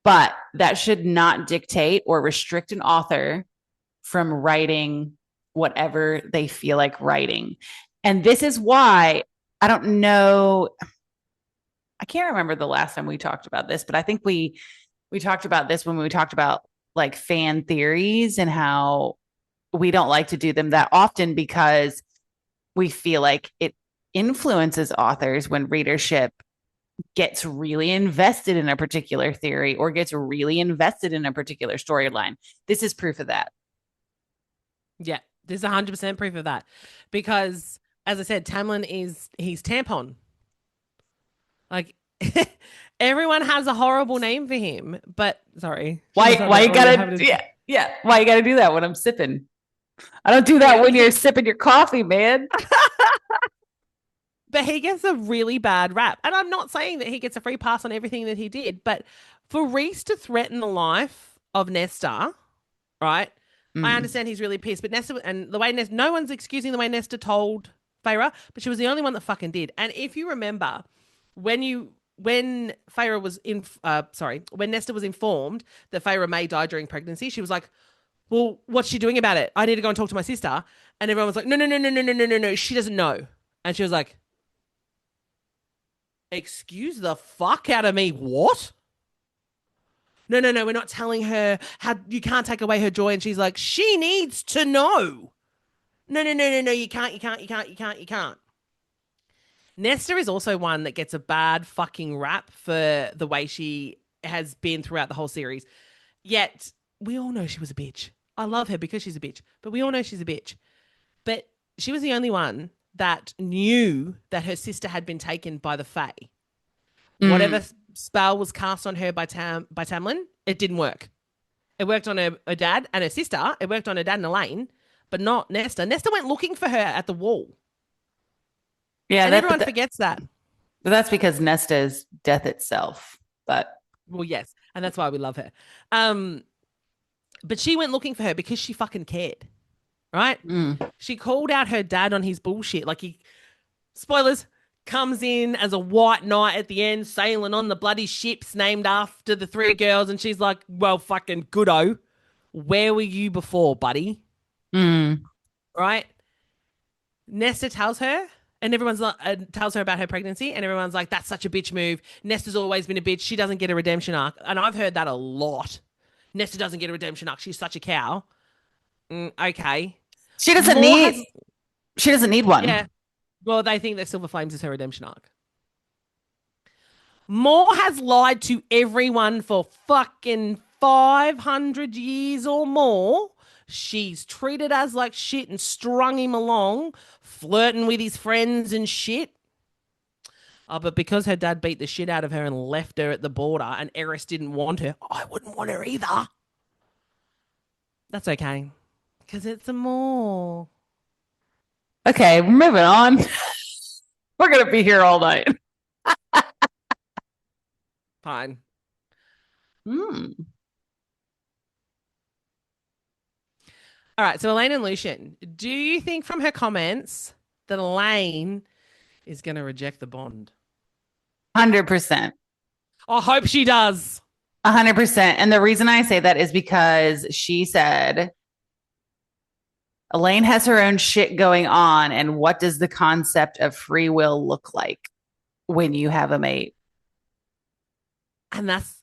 But that should not dictate or restrict an author from writing whatever they feel like writing. And this is why I don't know. I can't remember the last time we talked about this, but I think we talked about this when we talked about like fan theories and how we don't like to do them that often because we feel like it influences authors when readership gets really invested in a particular theory or gets really invested in a particular storyline. This is proof of that. Yeah, there's 100% proof of that. Because, as I said, Tamlin he's tampon. Like, everyone has a horrible name for him. But, sorry. Why you gotta, yeah. Why you gotta do that when I'm sipping? I don't do that when you're sipping your coffee, man. But he gets a really bad rap. And I'm not saying that he gets a free pass on everything that he did, but for Rhys to threaten the life of Nesta, right? I understand he's really pissed, but Nesta and the way Nesta, no one's excusing the way Nesta told Feyre, but she was the only one that fucking did. And if you remember, when Feyre was when Nesta was informed that Feyre may die during pregnancy, she was like, well, what's she doing about it? I need to go and talk to my sister. And everyone was like, no, she doesn't know. And she was like, excuse the fuck out of me, what? No, we're not telling her how you can't take away her joy. And she's like, she needs to know. No, you can't. Nesta is also one that gets a bad fucking rap for the way she has been throughout the whole series. Yet, we all know she was a bitch. I love her because she's a bitch, but we all know she's a bitch. But she was the only one that knew that her sister had been taken by the Fae. Whatever spell was cast on her by Tamlin, it didn't work. It worked on her dad and her sister. It worked on her dad and Elain, but not Nesta. Nesta went looking for her at the wall. Yeah, and everyone forgets that. But that's because Nesta is death itself. But well, yes, and that's why we love her. But she went looking for her because she fucking cared, right? She called out her dad on his bullshit. Like spoilers, comes in as a white knight at the end, sailing on the bloody ships named after the three girls, and she's like, well, fucking good-o. Where were you before, buddy? Right? Nesta tells her, and everyone's like, tells her about her pregnancy, and everyone's like, that's such a bitch move. Nesta's always been a bitch. She doesn't get a redemption arc. And I've heard that a lot. Nesta doesn't get a redemption arc. She's such a cow. Okay. She doesn't need one. Yeah. Well, they think that Silver Flames is her redemption arc. Moore has lied to everyone for fucking 500 years or more. She's treated us like shit and strung him along, flirting with his friends and shit. Oh, but because her dad beat the shit out of her and left her at the border and Eris didn't want her, I wouldn't want her either. That's okay. Because it's a Moore. Okay, we're moving on. We're going to be here all night. Fine. All right, so Elain and Lucian, do you think from her comments that Elain is going to reject the bond? 100%. I hope she does. 100%. And the reason I say that is because she said Elain has her own shit going on. And what does the concept of free will look like when you have a mate? And that's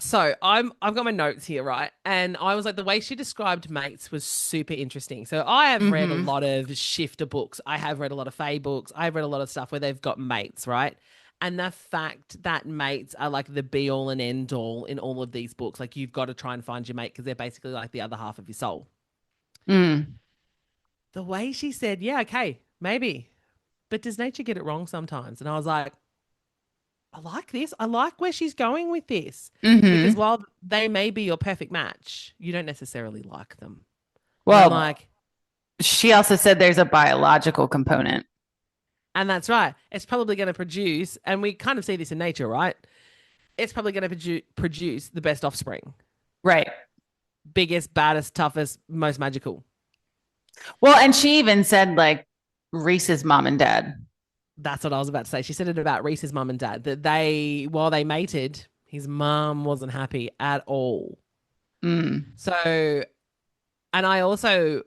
so I've got my notes here, right? And I was like, the way she described mates was super interesting. So I have read a lot of shifter books. I have read a lot of Fae books. I've read a lot of stuff where they've got mates, right? And the fact that mates are like the be all and end all in all of these books, like you've got to try and find your mate because they're basically like the other half of your soul. The way she said, yeah, okay, maybe. But does nature get it wrong sometimes? And I was like, I like this. I like where she's going with this. Because while they may be your perfect match, you don't necessarily like them. Well, like she also said there's a biological component. And that's right. It's probably going to produce, and we kind of see this in nature, right? It's probably going to produce the best offspring. Right. Biggest, baddest, toughest, most magical. Well, and she even said like Rhys's mom and dad. That's what I was about to say. She said it about Rhys's mum and dad, that while they mated, his mum wasn't happy at all. So, and I also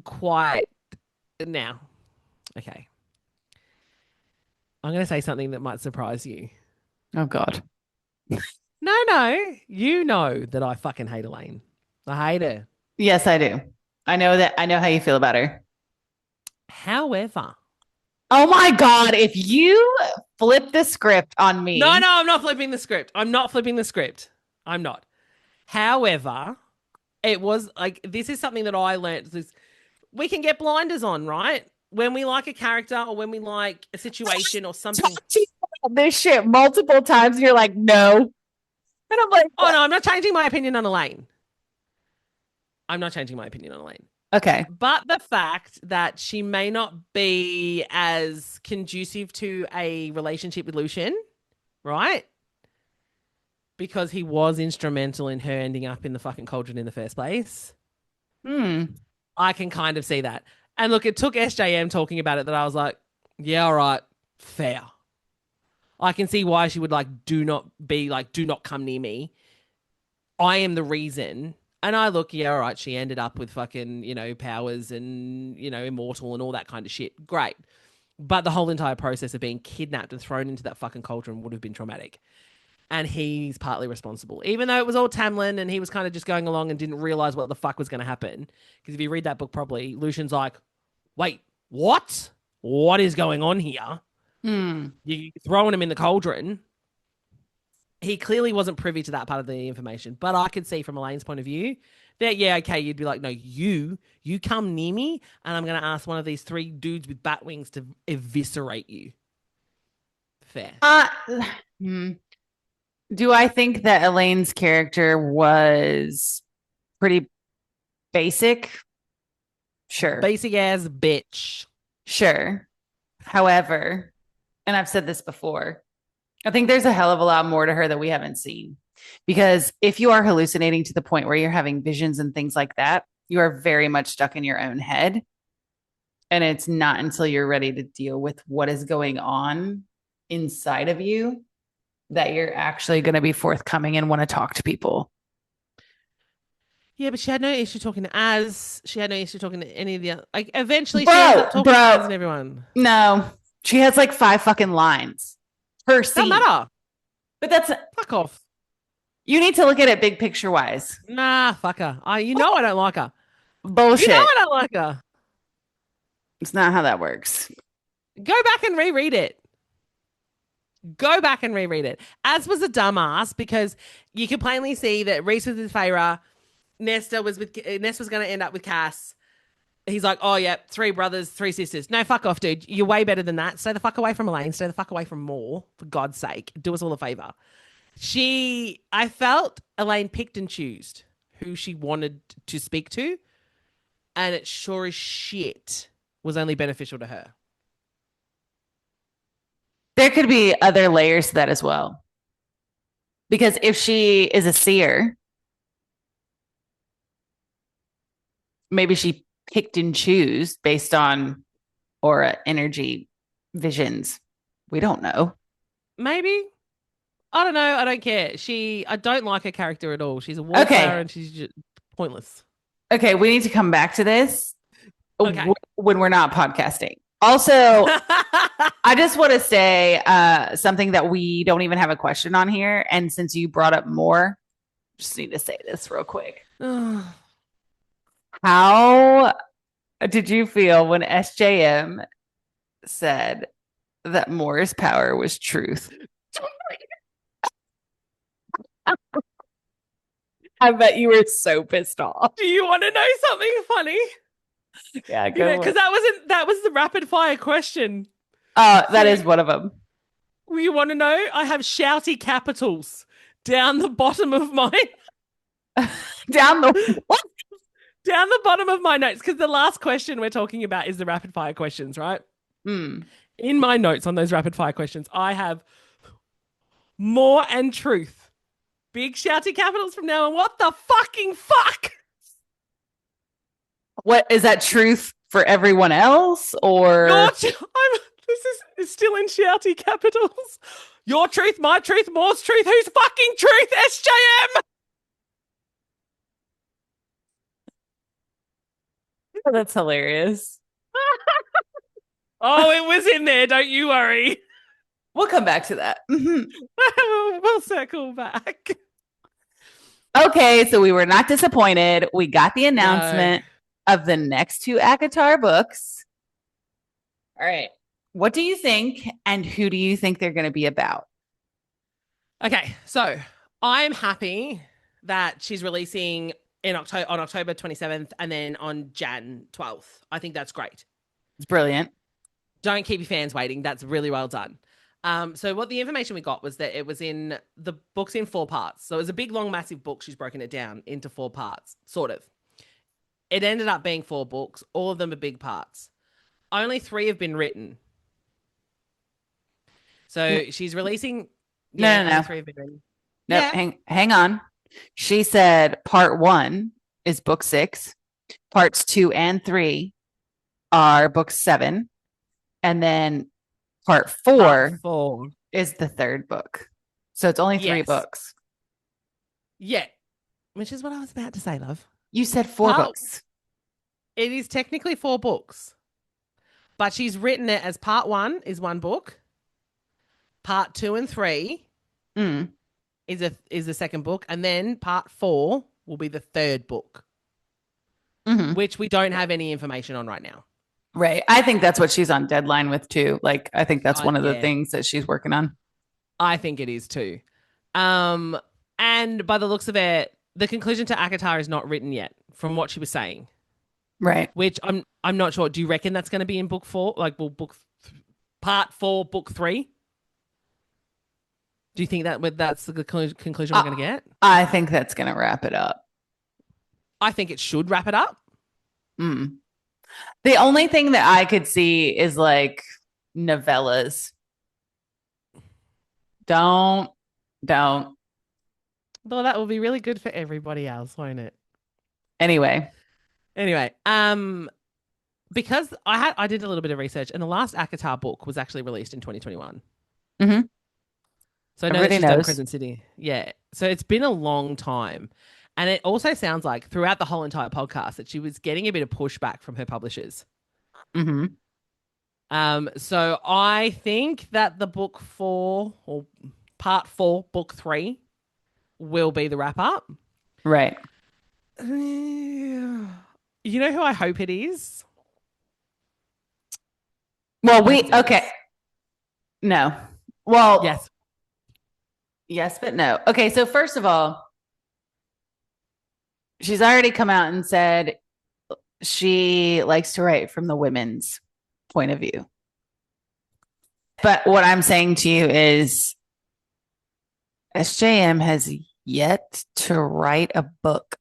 quite now, okay, I'm going to say something that might surprise you. Oh, God. No, you know that I fucking hate Elain. I hate her. Yes, I do. I know how you feel about her. However, oh my God, if you flip the script on me. No, I'm not flipping the script. I'm not. However, it was like, this is something that I learned. We can get blinders on, right? When we like a character or when we like a situation or something. This shit multiple times. You're like, no. And I'm like, oh, no, I'm not changing my opinion on Elain. Okay. But the fact that she may not be as conducive to a relationship with Lucien, right? Because he was instrumental in her ending up in the fucking cauldron in the first place. I can kind of see that. And look, it took SJM talking about it that I was like, yeah, all right, fair. I can see why she would do not come near me. I am the reason. And I look, yeah, all right, she ended up with fucking, powers and, immortal and all that kind of shit. Great. But the whole entire process of being kidnapped and thrown into that fucking cauldron would have been traumatic. And he's partly responsible. Even though it was all Tamlin and he was kind of just going along and didn't realize what the fuck was going to happen. Because if you read that book properly, Lucian's like, wait, what? What is going on here? You're throwing him in the cauldron. He clearly wasn't privy to that part of the information. But I could see from Elain's point of view that, yeah, okay, you'd be like, no, you come near me and I'm going to ask one of these 3 dudes with bat wings to eviscerate you. Fair. Do I think that Elain's character was pretty basic? Sure. Basic ass bitch. Sure. However, and I've said this before, I think there's a hell of a lot more to her that we haven't seen. Because if you are hallucinating to the point where you're having visions and things like that, you are very much stuck in your own head. And it's not until you're ready to deal with what is going on inside of you that you're actually going to be forthcoming and want to talk to people. Yeah, but she had no issue talking to Az. She had no issue talking to any of the other. Eventually she ends up talking to Az and everyone. No, she has 5 fucking lines per scene. Doesn't matter. But that's... Fuck off. You need to look at it big picture wise. Nah, fuck her. I don't like her. Bullshit. You know I don't like her. It's not how that works. Go back and reread it. Az was a dumbass because you could plainly see that Rhys was with Feyre. Nesta was going to end up with Cass. He's like, oh, yeah, 3 brothers, 3 sisters. No, fuck off, dude. You're way better than that. Stay the fuck away from Elain. Stay the fuck away from Moore, for God's sake. Do us all a favor. I felt Elain picked and chose who she wanted to speak to, and it sure as shit was only beneficial to her. There could be other layers to that as well. Because if she is a seer, maybe she picked and chose based on aura, energy, visions. We don't know. Maybe. I don't know. I don't care. I don't like her character at all. She's a wallflower and she's just pointless. Okay, we need to come back to this when we're not podcasting. Also, I just want to say something that we don't even have a question on here. And since you brought up more, just need to say this real quick. How did you feel when SJM said that Moore's power was truth? I bet you were so pissed off. Do you want to know something funny? Yeah, go. Because that was the rapid fire question. That is one of them. You want to know? I have shouty capitals down the bottom of my down the what? Down the bottom of my notes, because the last question we're talking about is the rapid fire questions, right? In my notes on those rapid fire questions, I have more and truth. Big shouty capitals from now on. What the fucking fuck? What is that truth for everyone else, or This is still in shouty capitals. Your truth, my truth, more's truth. Whose fucking truth? SJM. That's hilarious. Oh, it was in there. Don't you worry. We'll come back to that. We'll circle back. Okay, so we were not disappointed. We got the announcement of the next two ACOTAR books. All right. What do you think, and who do you think they're going to be about? Okay, so I'm happy that she's releasing on October 27th and then on Jan 12th. I think that's great. It's brilliant. Don't keep your fans waiting. That's really well done. So what the information we got was that it was in the book's in 4 parts. So it was a big, long, massive book. She's broken it down into 4 parts, sort of. It ended up being 4 books. All of them are big parts. Only 3 have been written. So she's releasing. No. 3 have been written. No, Yeah. hang on. She said part 1 is book 6. Parts 2 and 3 are book 7. And then part 4 is the 3rd book. So it's only 3 books. Yeah. Which is what I was about to say, love. You said 4 books. It is technically 4 books. But she's written it as part 1 is 1 book. Part 2 and 3 is the 2nd book. And then part 4 will be the 3rd book. Which we don't have any information on right now. Right. I think that's what she's on deadline with too. Like, I think that's one of the things that she's working on. I think it is too. And by the looks of it, the conclusion to ACOTAR is not written yet from what she was saying. Right. Which I'm not sure. Do you reckon that's going to be in book 4? Like, part 4, book 3? Do you think that's the conclusion we're going to get? I think that's going to wrap it up. I think it should wrap it up. The only thing that I could see is like novellas. Don't. Well, that will be really good for everybody else, won't it? Anyway, because I did a little bit of research, and the last ACOTAR book was actually released in 2021. So I know that she's done Crescent City. Yeah. So it's been a long time. And it also sounds like throughout the whole entire podcast that she was getting a bit of pushback from her publishers. So I think that the book 4 or part 4, book 3 will be the wrap up. Right. You know who I hope it is? Well, okay. No. Well, yes, but no. Okay. So first of all, she's already come out and said she likes to write from the women's point of view. But what I'm saying to you is SJM has yet to write a book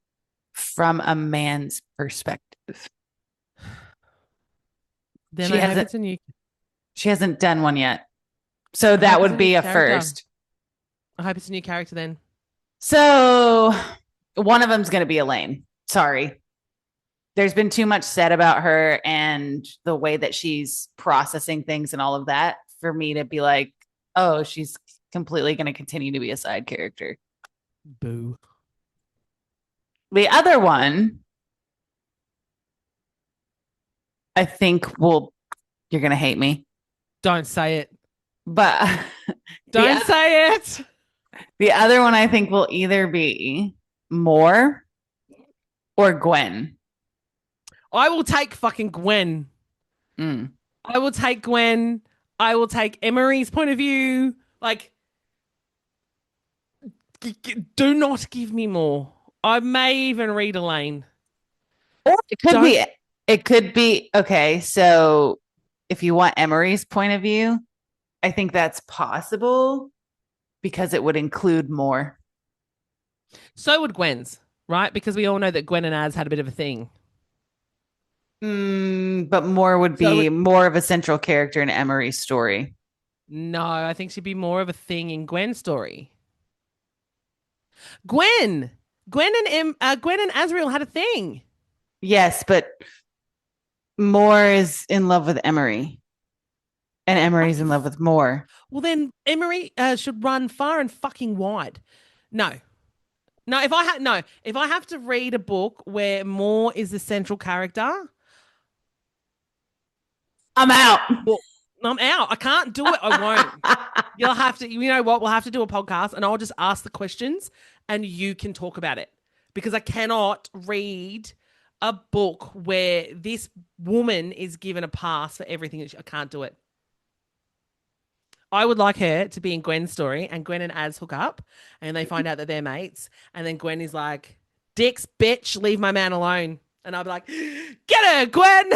from a man's perspective. Then she hasn't done one yet. So that would be a first. I hope it's a new character then. So one of them's going to be Elain. Sorry. There's been too much said about her and the way that she's processing things and all of that for me to be like, oh, she's completely going to continue to be a side character. Boo. The other one, I think, you're going to hate me. Don't say it. But don't say it. The other one I think will either be Moore or Gwen. I will take fucking Gwen. I will take Gwen. I will take Emery's point of view. Like, do not give me more. I may even read Elain. Or it could be, okay, so if you want Emery's point of view, I think that's possible because it would include more. So would Gwen's, right? Because we all know that Gwen and Az had a bit of a thing. But Moore would be more of a central character in Emery's story. No, I think she'd be more of a thing in Gwen's story. Gwen and Azriel had a thing. Yes, but Moore is in love with Emery. And Emery's in love with Moore. Well, then Emery should run far and fucking wide. No. No, if I have to read a book where Moore is the central character, I'm out. well, I'm out. I can't do it. I won't. You'll have to, you know what? We'll have to do a podcast and I'll just ask the questions and you can talk about it because I cannot read a book where this woman is given a pass for everything. I can't do it. I would like her to be in Gwen's story and Gwen and Az hook up and they find out that they're mates. And then Gwen is like, dicks, bitch, leave my man alone. And I'll be like, get her, Gwen.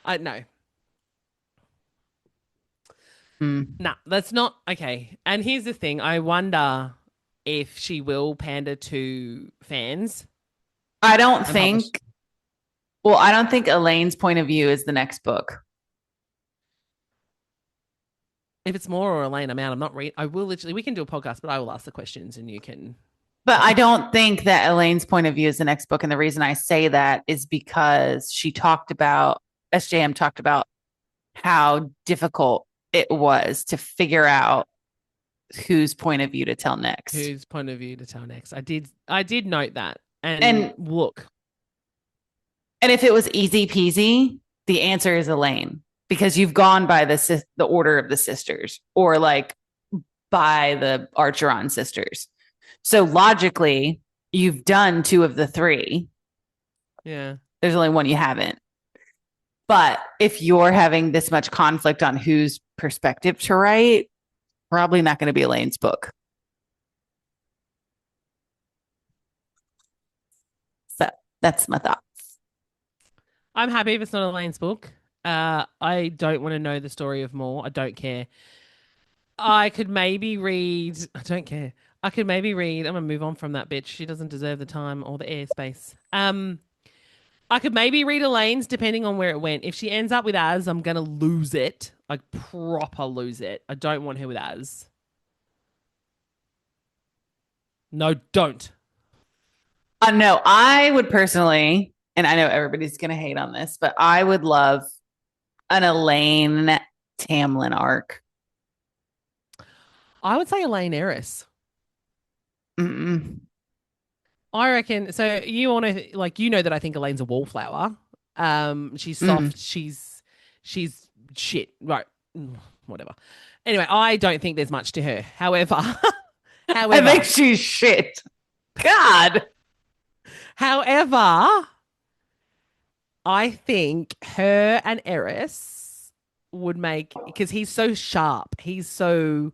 I no. Nah, that's not okay. And here's the thing. I wonder if she will pander to fans. I don't think Elain's point of view is the next book. If it's more or Elain, I'm out. I'm not reading. I will literally, we can do a podcast, but I will ask the questions and you can. But I don't think that Elain's point of view is the next book. And the reason I say that is because SJM talked about how difficult it was to figure out whose point of view to tell next. Whose point of view to tell next. I did note that. And look. And if it was easy peasy, the answer is Elain because you've gone by the order of the sisters or like by the Archeron sisters. So logically, you've done 2 of the 3. Yeah. There's only one you haven't. But if you're having this much conflict on whose perspective to write, probably not going to be Elain's book. So that's my thoughts. I'm happy if it's not Elaine's book. I don't want to know the story of Moore. I don't care. I could maybe read. I don't care. I could maybe read. I'm gonna move on from that bitch. She doesn't deserve the time or the airspace. I could maybe read Elaine's depending on where it went. If she ends up with Az, I'm gonna lose it. Like proper lose it. I don't want her with Az. No, don't. No, I would personally, and I know everybody's gonna hate on this, but I would love an Elain Tamlin arc. I would say Elain Eris. Mm-mm. I reckon. So you want to like you know that I think Elaine's a wallflower. She's soft. She's shit. Right. Whatever. Anyway, I don't think there's much to her. However, I think she's shit. God. However, I think her and Eris would make because he's so sharp. He's so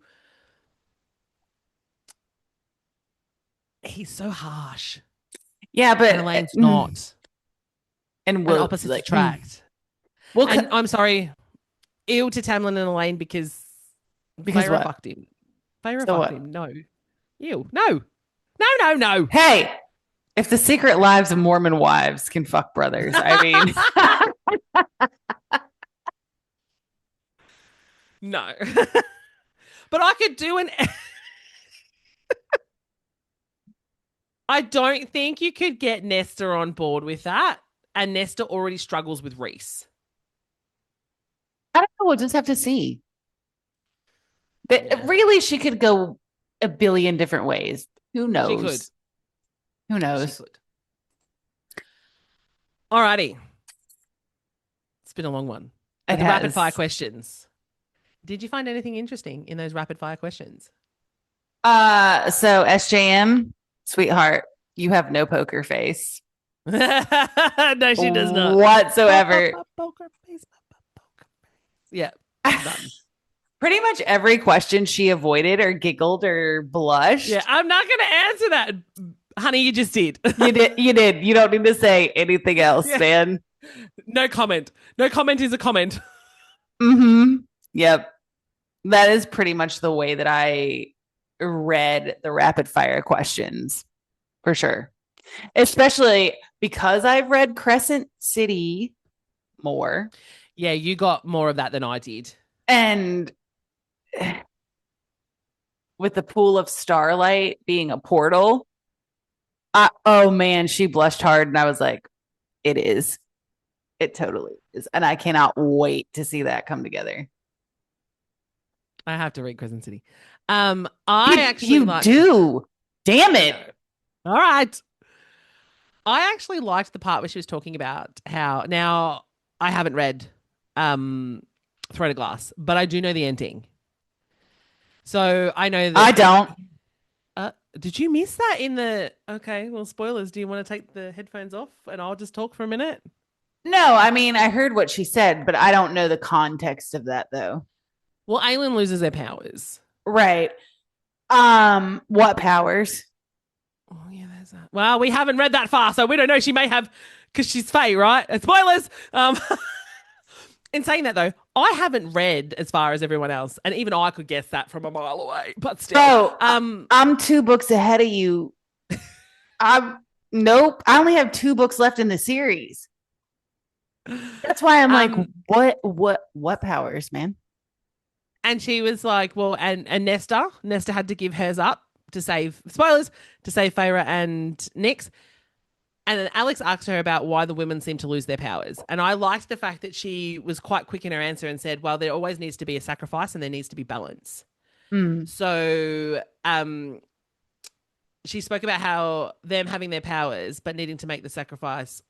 harsh. Yeah, but and Elaine's not. And we'll opposites attract. Well, and I'm sorry, ew to Tamlin and Elain because Feyre fucked him. Feyre fucked him. No, ew, no. Hey, if the secret lives of Mormon wives can fuck brothers, I mean, no. But I could do an. I don't think you could get Nesta on board with that. And Nesta already struggles with Rhys. I don't know. We'll just have to see. But really, she could go a billion different ways. Who knows? She could. Who knows? She could. Alrighty. It's been a long one. The rapid fire questions. Did you find anything interesting in those rapid fire questions? So SJM, sweetheart, you have no poker face. No, she does not. Whatsoever. Poker face. Yeah. Pretty much every question she avoided or giggled or blushed. Yeah, I'm not going to answer that. Honey, you just did. You did. You don't need to say anything else, man. No comment. No comment is a comment. Mm-hmm. Yep. That is pretty much the way that I read the rapid fire questions, for sure. Especially because I've read Crescent City more. Yeah, you got more of that than I did. And with the pool of starlight being a portal, oh man, she blushed hard. And I was like, it is. It totally is. And I cannot wait to see that come together. I have to read Crescent City. You do. Damn it. All right. I actually liked the part where she was talking about how now I haven't read Throne of Glass, but I do know the ending. So I know that I don't. Did you miss that in the okay, well, spoilers. Do you want to take the headphones off and I'll just talk for a minute? No, I mean I heard what she said, but I don't know the context of that though. Well, Elain loses their powers. Right. What powers? Oh yeah, there's that. Well, we haven't read that far, so we don't know. She may have because she's Fae, right? Spoilers. In saying that though, I haven't read as far as everyone else, and even I could guess that from a mile away. But still, I'm 2 books ahead of you. Nope. I only have 2 books left in the series. That's why I'm like, what powers, man? And she was like, well, and Nesta had to give hers up to save spoilers to save Feyre and Nyx. And then Alex asked her about why the women seem to lose their powers. And I liked the fact that she was quite quick in her answer and said, well, there always needs to be a sacrifice and there needs to be balance. So she spoke about how them having their powers but needing to make the sacrifice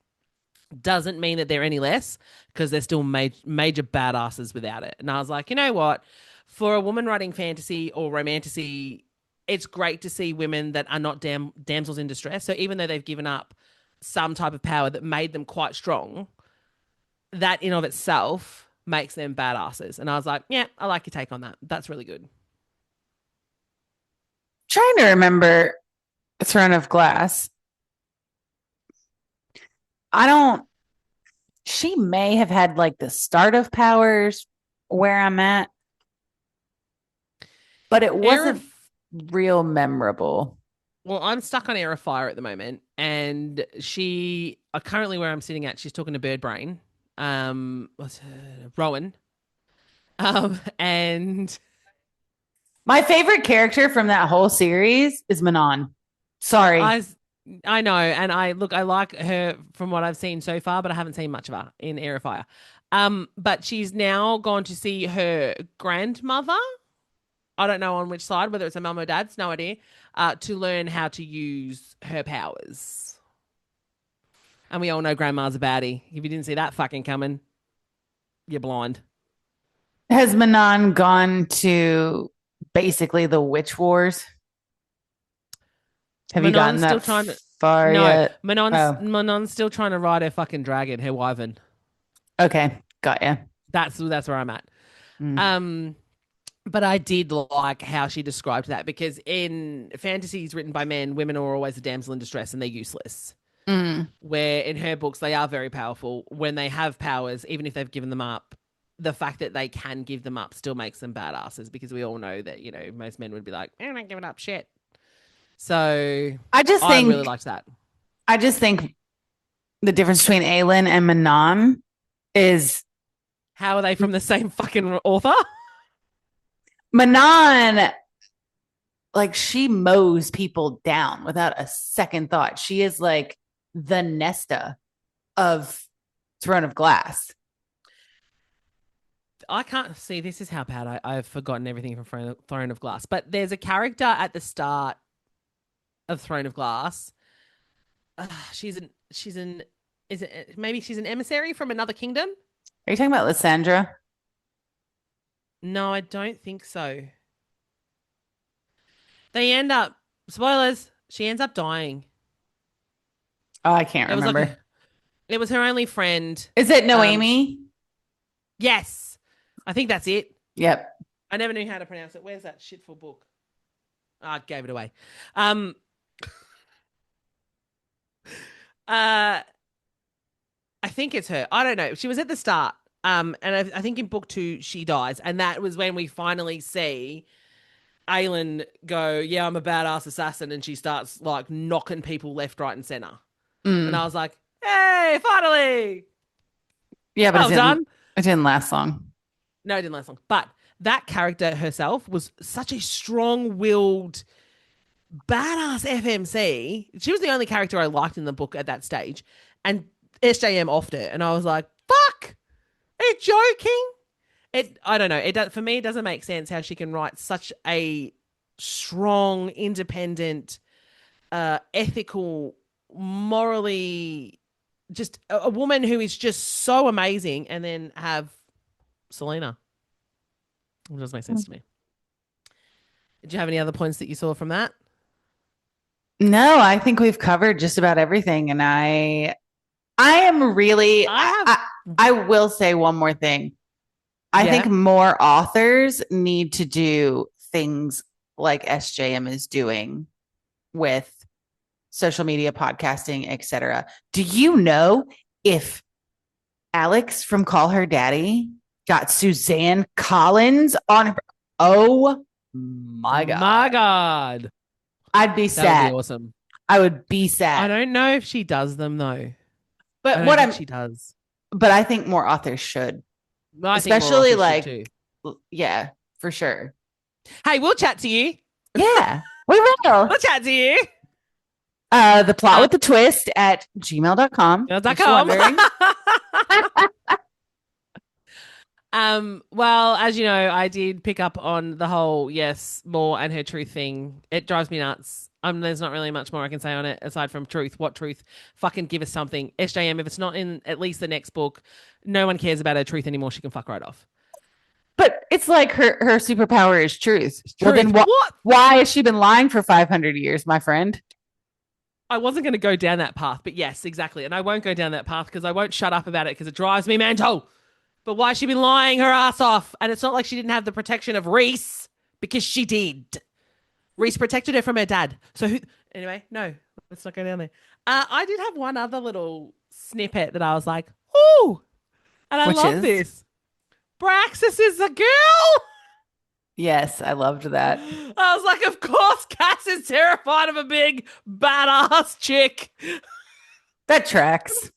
doesn't mean that they're any less because they're still major badasses without it. And I was like, you know what? For a woman writing fantasy or romantasy, it's great to see women that are not damsels in distress. So even though they've given up some type of power that made them quite strong, that in of itself makes them badasses. And I was like, yeah, I like your take on that. That's really good. Trying to remember Throne of Glass. She may have had like the start of powers where I'm at, but it wasn't real memorable. Well, I'm stuck on Air of Fire at the moment, and she currently where I'm sitting at, she's talking to Birdbrain, Rowan, and my favorite character from that whole series is Manon. Sorry, I know, and I like her from what I've seen so far, but I haven't seen much of her in Air of Fire. But she's now gone to see her grandmother. I don't know on which side, whether it's a mum or dad's, no idea, to learn how to use her powers. And we all know grandma's a baddie. If you didn't see that fucking coming, you're blind. Has Manon gone to basically the Witch Wars? Have Manon's you gotten that far yet? Manon's still trying to ride her fucking dragon, her wyvern. Okay, got ya. That's where I'm at. But I did like how she described that because in fantasies written by men, women are always a damsel in distress and they're useless. Where in her books, they are very powerful. When they have powers, even if they've given them up, the fact that they can give them up still makes them badasses because we all know that, you know, most men would be like, I'm not giving up shit. So I really liked that. I just think the difference between Elain and Manon is... How are they from the same fucking author? Manon, like, she mows people down without a second thought. She is like the Nesta of Throne of Glass. I can't see. This is how bad I've forgotten everything from Throne of Glass. But there's a character at the start of Throne of Glass. Maybe she's an emissary from another kingdom? Are you talking about Lysandra? No, I don't think so. They end up, spoilers, she ends up dying. Oh, I can't remember. It was her only friend. Is it Noemi? Yes. I think that's it. Yep. I never knew how to pronounce it. Where's that shitful book? I gave it away. I think it's her. I don't know. She was at the start. And I think in book 2, she dies. And that was when we finally see Elain go, yeah, I'm a badass assassin. And she starts like knocking people left, right, and center. And I was like, hey, finally. Yeah, but it didn't last long. No, it didn't last long. But that character herself was such a strong-willed, badass FMC. She was the only character I liked in the book at that stage. And SJM offed it. And I was like, you joking? I don't know. For me, it doesn't make sense how she can write such a strong, independent, ethical, morally, just a woman who is just so amazing, and then have Selena. It doesn't make sense to me. Did you have any other points that you saw from that? No, I think we've covered just about everything, and I am really. I will say one more thing. I think more authors need to do things like SJM is doing with social media, podcasting, etc. Do you know if Alex from Call Her Daddy got Suzanne Collins on her? Oh my God. My God. I'd be sad. That would be awesome. I would be sad. I don't know if she does them though. But I don't think she does. But I think more authors should. Especially like, yeah, for sure. Hey, we'll chat to you. Yeah, we will. We'll chat to you. The plot with the twist at gmail.com. Well, as you know, I did pick up on the whole Moore and her truth thing. It drives me nuts. There's not really much more I can say on it aside from truth. What truth? Fucking give us something. SJM, if it's not in at least the next book, no one cares about her truth anymore. She can fuck right off. But it's like her superpower is truth. Well, then what? Why has she been lying for 500 years, my friend? I wasn't going to go down that path, but yes, exactly. And I won't go down that path because I won't shut up about it because it drives me mental. But why has she been lying her ass off? And it's not like she didn't have the protection of Rhys, because she did. Rhys protected her from her dad. So anyway, no, let's not go down there. I did have one other little snippet that I was like, ooh. And I love this. Braxis is a girl. Yes, I loved that. I was like, of course, Cass is terrified of a big badass chick. That tracks.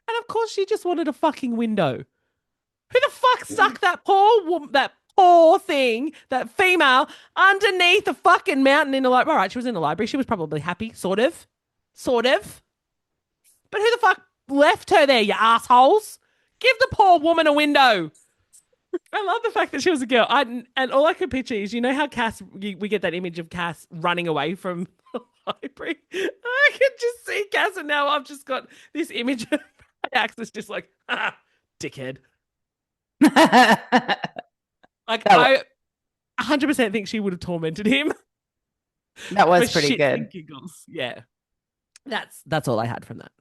And of course, she just wanted a fucking window. Who the fuck stuck that poor thing, that female, underneath a fucking mountain in a library? All right, she was in a library. She was probably happy, sort of. But who the fuck left her there, you assholes? Give the poor woman a window. I love the fact that she was a girl. And all I could picture is, you know how we get that image of Cass running away from the library? I can just see Cass, and now I've just got this image of Axis just like, dickhead. Like, I 100% think she would have tormented him. That was pretty good. Giggles. Yeah. That's all I had from that.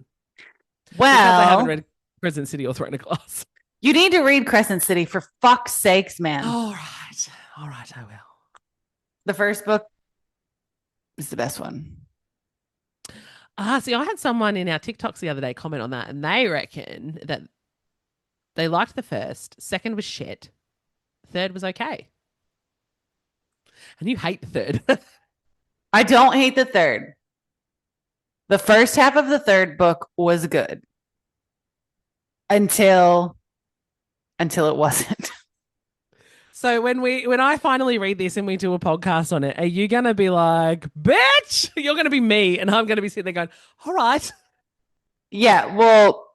Well, because I haven't read Crescent City or Throne of Glass. You need to read Crescent City, for fuck's sakes, man. All right, I will. The first book is the best one. See, I had someone in our TikToks the other day comment on that, and they reckon that they liked the first, second was shit, third was okay. And you hate the third. I don't hate the third. The first half of the third book was good. Until it wasn't. So when I finally read this and we do a podcast on it, are you going to be like, bitch? You're going to be me, and I'm going to be sitting there going, all right. Yeah, well,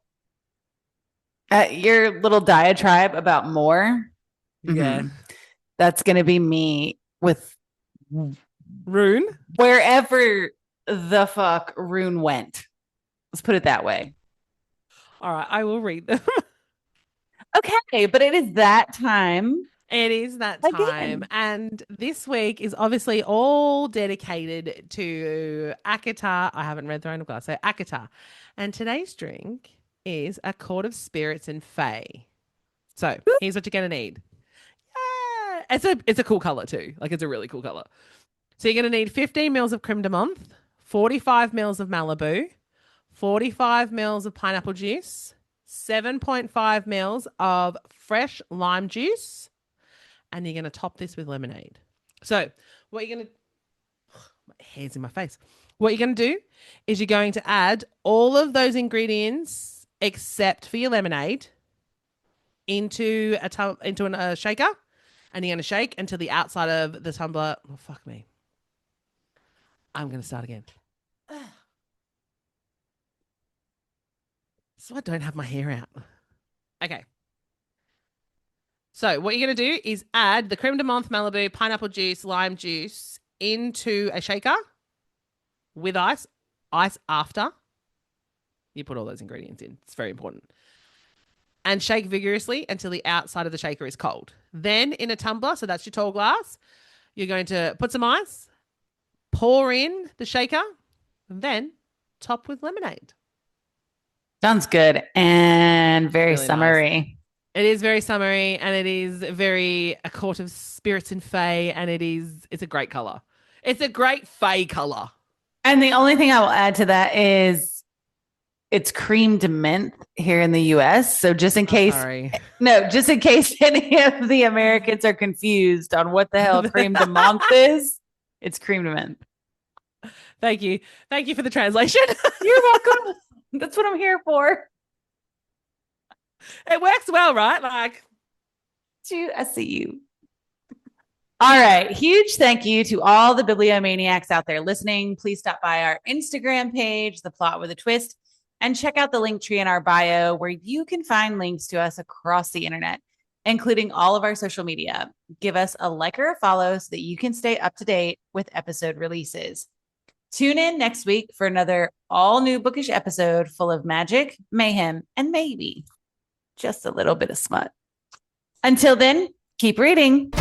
your little diatribe about more. Yeah. Mm-hmm, that's going to be me with Rune. Wherever the fuck Rune went. Let's put it that way. All right, I will read them. Okay, but it is that time. It is that time. Again. And this week is obviously all dedicated to ACOTAR. I haven't read Throne of Glass, so ACOTAR. And today's drink is a Court of Spirits and Fae. So here's what you're going to need. Yeah. It's a cool color too. Like, it's a really cool color. So you're going to need 15 mils of creme de menthe, 45 mils of Malibu, 45 mils of pineapple juice, 7.5 mils of fresh lime juice, and you're going to top this with lemonade. So what you're going to... My hair's in my face. What you're going to do is you're going to add all of those ingredients except for your lemonade into a shaker, and you're going to shake until the outside of the tumbler... Oh, fuck me. I'm going to start again. So I don't have my hair out. Okay. So what you're going to do is add the creme de menthe, Malibu, pineapple juice, lime juice into a shaker with ice. Ice after you put all those ingredients in. It's very important. And shake vigorously until the outside of the shaker is cold. Then in a tumbler, so that's your tall glass, you're going to put some ice, pour in the shaker, and then top with lemonade. Sounds good and very Really summery. Nice. It is very summery, and it is very a court of spirits and fae, and it's a great color. It's a great fae color. And the only thing I will add to that is it's cream de menthe here in the US. So just in case, just in case any of the Americans are confused on what the hell cream de menthe is, it's cream de menthe. Thank you. Thank you for the translation. You're welcome. That's what I'm here for. It works well, right? Like, I see you. All right. Huge thank you to all the bibliomaniacs out there listening. Please stop by our Instagram page, The Plot with a Twist, and check out the link tree in our bio where you can find links to us across the internet, including all of our social media. Give us a like or a follow so that you can stay up to date with episode releases. Tune in next week for another all new bookish episode full of magic, mayhem, and maybe just a little bit of smut. Until then, keep reading.